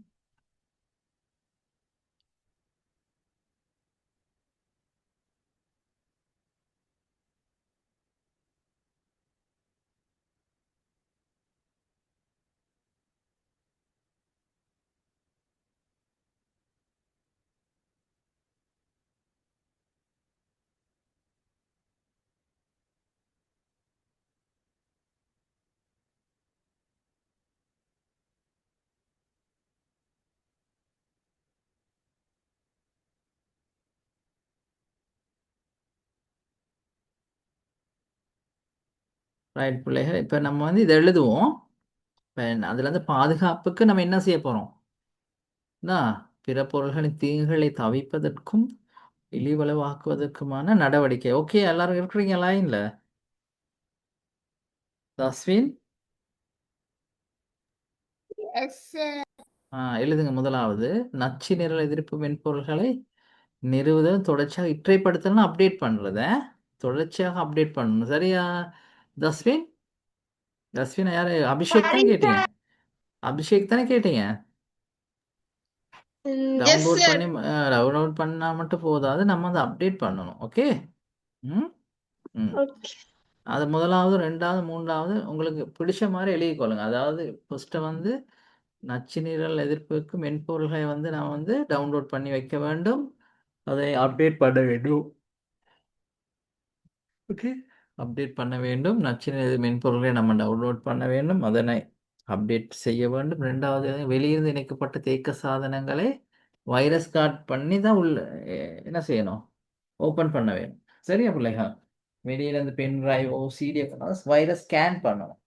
ரைட் பிள்ளைகள், இப்போ நம்ம வந்து இதை எழுதுவோம். இப்போ அதுலேருந்து பாதுகாப்புக்கு நம்ம என்ன செய்ய போகிறோம்? பிற பொருள்களின் தீங்குகளை தவிர்ப்பதற்கும் இழிவளவாக்குவதற்குமான நடவடிக்கை. ஓகே, எல்லாரும் இருக்கிறீங்க லைன்ல? தஸ்வின், எழுதுங்க. முதலாவது, நச்சு நிரல் எதிர்ப்பு மென்பொருள்களை நிறுவுதல், தொடர்ச்சியாக இற்றைப்படுத்தலாம், அப்டேட் பண்ணுறத தொடர்ச்சியாக அப்டேட் பண்ணணும். சரியா தஸ்வின்? தஸ்வின் யாரு? அபிஷேக் தானே கேட்டீங்க? அபிஷேக் தானே கேட்டீங்க? டவுன்லோட் பண்ணா மட்டும் போதாது, நம்ம அதை அப்டேட் பண்ணணும். ஓகே, ம் ம் அது முதலாவது, ரெண்டாவது, மூன்றாவது உங்களுக்கு பிடிச்ச மாதிரி எழுதிக்கொள்ளுங்க. அதாவது ஃபர்ஸ்ட்டு வந்து நச்சு நிரல் எதிர்ப்புக்கு மென்பொருள்களை வந்து நான் வந்து டவுன்லோட் பண்ணி வைக்க வேண்டும், அதை அப்டேட் பண்ண வேண்டும். ஓகே, அப்டேட் பண்ண வேண்டும். நச்சு நிரல் மென்பொருள்களை நம்ம டவுன்லோட் பண்ண வேண்டும், அதனை அப்டேட் செய்ய வேண்டும். ரெண்டாவது, வெளியிருந்து இணைக்கப்பட்ட தேக்க சாதனங்களை வைரஸ் கார்ட் பண்ணி தான் என்ன செய்யணும்? ஓப்பன் பண்ண வேணும். சரியா பிள்ளைங்க? வெளியில இருந்து பென் டிரைவோ சிடிஎஃப் வைரஸ் ஸ்கேன் பண்ணணும்.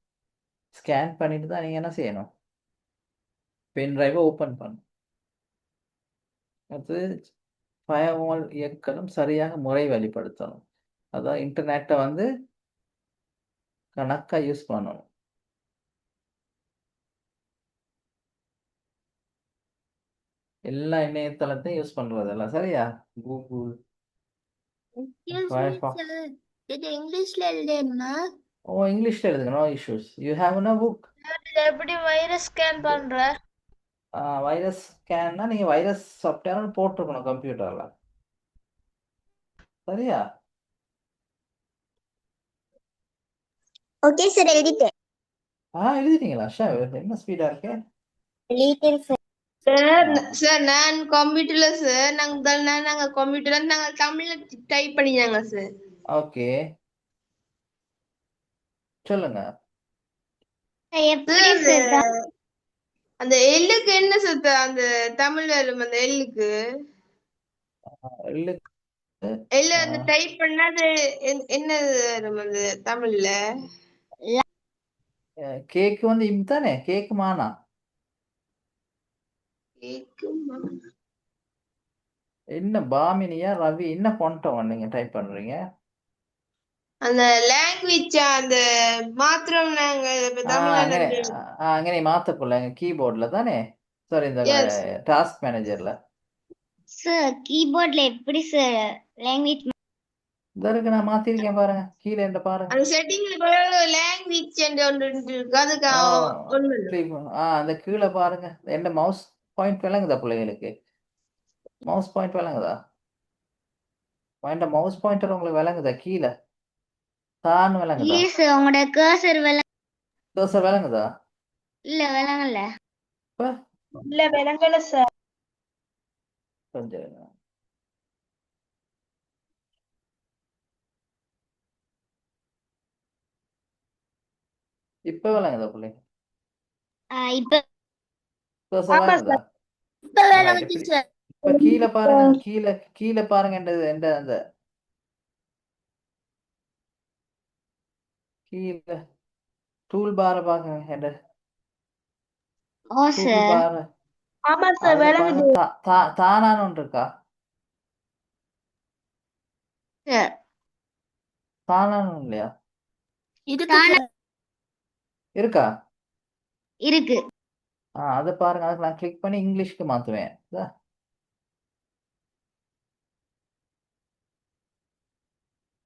ஸ்கேன் பண்ணிட்டு தான் நீங்கள் என்ன செய்யணும்? பென் டிரைவை ஓப்பன் பண்ணணும். அது ஃபயர்வால் இயக்கலும் சரியாக முறை வழிப்படுத்தணும். அதான் இன்டர்நெட்டை வந்து கணக்காக யூஸ் பண்ணணும். எல்லா இணையதளத்தையும் யூஸ் பண்ணுறதில்ல. சரியா? Google, Firefox. இது இங்கிலீஷ்ல எழுதணுமா? இங்கிலீஷில் எழுதுங்க, no issues. You have no book. எப்படி வைரஸ் ஸ்கேன் பண்ற? வைரஸ் ஸ்கேன்னா நீங்கள் வைரஸ் சாஃப்ட்வேர்னு போட்டிருக்கணும் கம்ப்யூட்டரில். சரியா? ஓகே சார், எழுதிட்டேன். எழுதிட்டீங்களா? என்ன ஸ்பீடா இருக்கு. எழுதிட்டேன் சார். சார் சார் நான் கம்ப்யூட்டர்ல சார் நாங்க கம்ப்யூட்டர்ல நாங்க தமிழ்ல டைப் பண்ணியாங்க சார். ஓகே, சொல்லுங்க. எப்படி சார்? அந்த எல்லுக்கு என்ன சார் அந்த தமிழ் வரும் அந்த எல்லுக்கு எள்ளுக்கு எல்லு அந்த டைப் பண்ணாது என்ன வரும் அந்த தமிழ்ல? கேக்கு வந்து இம் தானே, கேக்கு மானா. என்ன பாமினியா ரவி, என்ன கொண்டவன் நீங்க டைப் பண்றீங்க? அந்த லாங்குவேஜ் அந்த மாத்திரம் நாங்க இப்ப தமிழ்ல അങ്ങനെ അങ്ങനെ മാത്തക്കുള്ള കീബോർഡിൽ தானே, சாரி இந்த டாஸ்க் மேனேஜர்ல. சார் கீபோர்ட்ல எப்படி சார் லாங்குவேஜ்? இந்த இருக்கு, நான் மாத்திருக்கேன் பாருங்க, கீழே இந்த பாருங்க. அந்த செட்டிங்ல லாங்குவேஜ் ஒன்று இருக்கு, அதுக்கு அந்த கீழே பாருங்க. என்ன மவுஸ் பாயிண்ட் விளங்குதா பிள்ளைகளுக்கு? மவுஸ் பாயிண்ட் விளங்குதா? மவுஸ் பாயிண்டர் உங்களுக்கு விளங்குதா? கீழே தான் விளங்குதா? இல்ல சார், உங்களோட கர்சர் தோசை விளங்குதா? இல்ல விளங்கல. இப்ப இல்ல விளங்கல சார். கொஞ்சம் இருங்க. இப்ப விளங்குதா பிள்ளை? இப்ப தோசை விளங்குதா? இப்ப கீழே பாருங்க, கீழே கீழே பாருங்க. எந்த அந்த கீழே டூல் பார பாருங்க. என்ற டூல் பார ஆமா சார் விளங்குது. தானான்னு ஒன்று இருக்கா? தானான்னு இல்லையா? இருக்கா? இருக்கு. அதை பாருங்க. அதுக்கு நான் கிளிக் பண்ணி இங்கிலீஷ்க்கு மாத்துவேன்.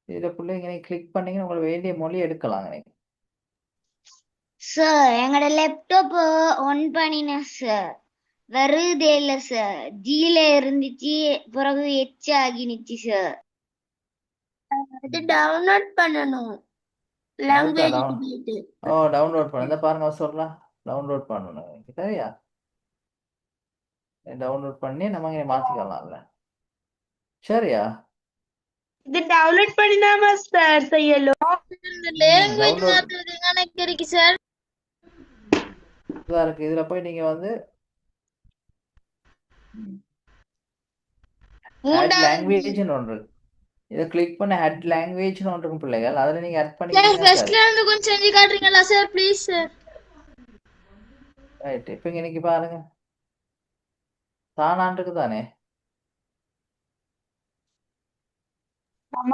இதுல பிள்ளைங்க நீங்க கிளிக் பண்ணீங்கன்னா உங்களுக்கு வேண்டிய மொழி எடுக்கலாம். சார் எங்களோட லேப்டாப் ஆன் பண்ணின சார், வருதே இல்ல சார். ஜில இருந்துச்சு, பிறகு எச் ஆகினுச்சு சார். அது டவுன்லோட் பண்ணணும். டவுன்லோட் பண்ண பாருங்க, சொல்லலாம். டவுன்லோட் பண்ணணும் சரியா? டவுன்லோட் பண்ணி நம்ம இங்க மாத்திக்கலாம்ல, சரியா? இது டவுன்லோட் பண்ணினாமா சார் செய்யலாம். லாங்குவேஜ் மாத்துறது எனக்கு இருக்கு சார். இருக்கு. இதுல போய் நீங்க வந்து ஆட் லாங்குவேஜ்னு ஒன்று இருக்கு. இதை கிளிக் பண்ண ஆட் லாங்குவேஜ்னு ஒன்று இருக்கும் பிள்ளைகள். அதுல நீங்க ஆட் பண்ணிட்டீங்கன்னா ஃபர்ஸ்ட்ல இருந்து கொஞ்சம் செஞ்சு காட்டுறீங்களா சார், ப்ளீஸ் சார்? ரைட். இப்ப இன்னைக்கு பாருங்க, தானான் இருக்கு தானே,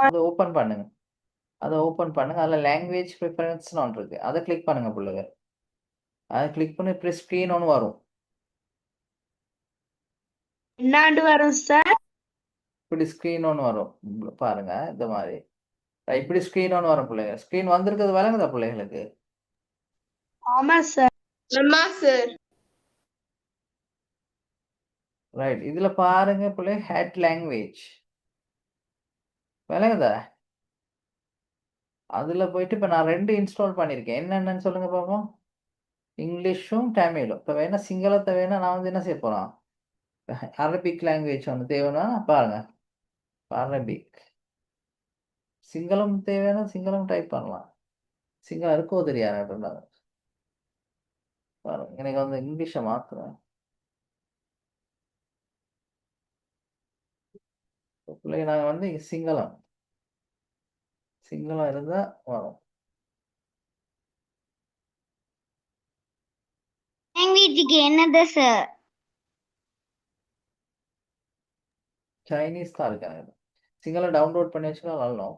அதை ஓபன் பண்ணுங்க. அதுல லாங்குவேஜ் ப்ரிஃபரன்ஸ்னு ஒன்று இருக்கு. அதை கிளிக் பண்ணுங்க பிள்ளைகள். அதை கிளிக் பண்ணி இப்படி ஸ்க்ரீன் ஒன்று வரும். என்னாண்டு வரும் சார்? இப்படி ஸ்க்ரீன் ஒன்று வரும் பாருங்க, இந்த மாதிரி. இப்படி ஸ்க்ரீன் ஒன்று வரும் பிள்ளைங்க. ஸ்க்ரீன் வந்திருக்கிறது விளங்குதா பிள்ளைகளுக்கு? ஆமா சார். ஆமா சார். ரைட். இதுல பாருங்க பிள்ளை, ஹேட் லாங்குவேஜ் விளங்குதா? அதுல போயிட்டு இப்ப நான் 2 இன்ஸ்டால் பண்ணிருக்கேன். என்னென்னு சொல்லுங்க பாப்போம். இங்கிலீஷும் தமிழும். இப்ப வேணா சிங்களத்தை வேணா நான் வந்து என்ன செய்ய போறேன், அரபிக் லாங்குவேஜ் ஒன்று தேவைன்னா பாருங்க, அரபிக். சிங்களம் தேவைன்னா சிங்களம் டைப் பண்ணலாம். சிங்களம் இருக்கோ தெரியாது பாருங்க. எனக்கு வந்து இங்கிலீஷை மாத்துறேன். பிள்ளைங்க நாங்க வந்து சிங்களம் இருந்தா வரும். லாங்குவேஜ்க்கு என்னது சார்? சைனீஸ் தான் இருக்காங்க. சிங்களம் டவுன்லோட் பண்ணி வச்சுக்கலாம் வரலாம்.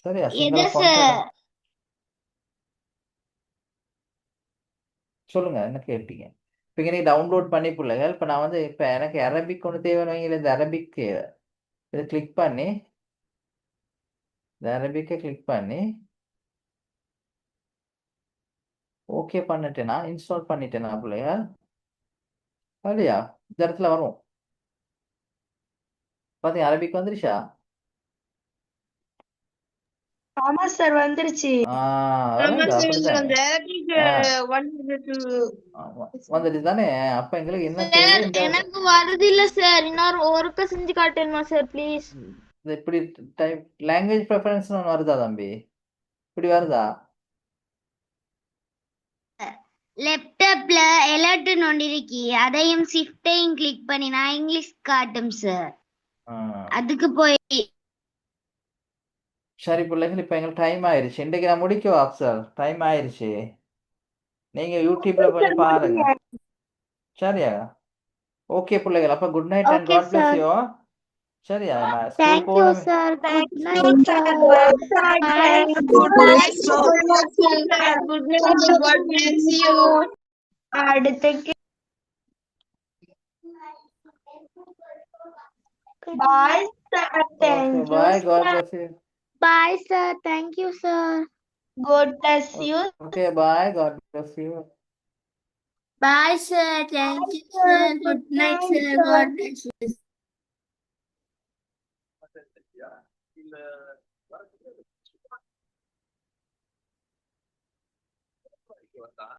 சரியா? எது சிங்களம் சார்? சொல்லுங்க, என்ன கேட்பீங்க? இப்போ நீங்க டவுன்லோட் பண்ணி பிள்ளைகள். இப்போ நான் வந்து இப்போ எனக்கு அரபிக் ஒன்று தேவைன்னு இந்த அரபிக் தேவை. இதை கிளிக் பண்ணி இந்த அரபிக்கை கிளிக் பண்ணி ஓகே பண்ணிட்டேனா, இன்ஸ்டால் பண்ணிட்டேனா பிள்ளைகள்? இல்லையா? இந்த இடத்துல வரும். பாத்தீங்க அரபிக் வந்துருச்சா? ஆமா சார் வந்துருச்சு. ஆமா வரேன்டா சார் அப்படித்தானே. அந்த அரபிக் ஆ, வந்துட்டு ஆமா. வந்துட்டு தானே. அப்ப எங்களுக்கு என்ன தேவை? சார் இந்த எனக்கு வருது இல்ல சார், இன்னொரு ஒருக்க செஞ்சு காட்டுமா சார் ப்ளீஸ்? இந்த இப்படி டைப் லாங்குவேஜ் ப்ரிஃபரன்ஸ் வருதா தம்பி? இப்படி வருதா? லேப்டாப்ல எலர்ட் நோண்டிருக்கி அதையும் ஷிஃப்டையும் கிளிக் பண்ணி நான் இங்கிலீஷ் காட்டும் சார். ஆ. அதுக்கு போய் சரி பிள்ளைகள், இப்ப எங்களுக்கு டைம் ஆயிருச்சு. இன்றைக்கு நான் முடிக்கவா அப்சர்? டைம் ஆயிருச்சு. நீங்க யூடியூப்ல கொஞ்சம் பாருங்க. சரியா? ஓகே பிள்ளைகள், அப்ப good night and okay God bless sir. You. சரியா? நான் ஸ்கூல் தேங்க் யூ போகணும். Sir. Good night good sir. Night good night sir. Good night God bless you. அடுத்த bye sir. Okay thank you bye, God sir. Bless you. Bye sir. Thank you sir. God bless you. Okay bye, God bless you. Bye sir. Thank you sir. Good night sir. God bless you.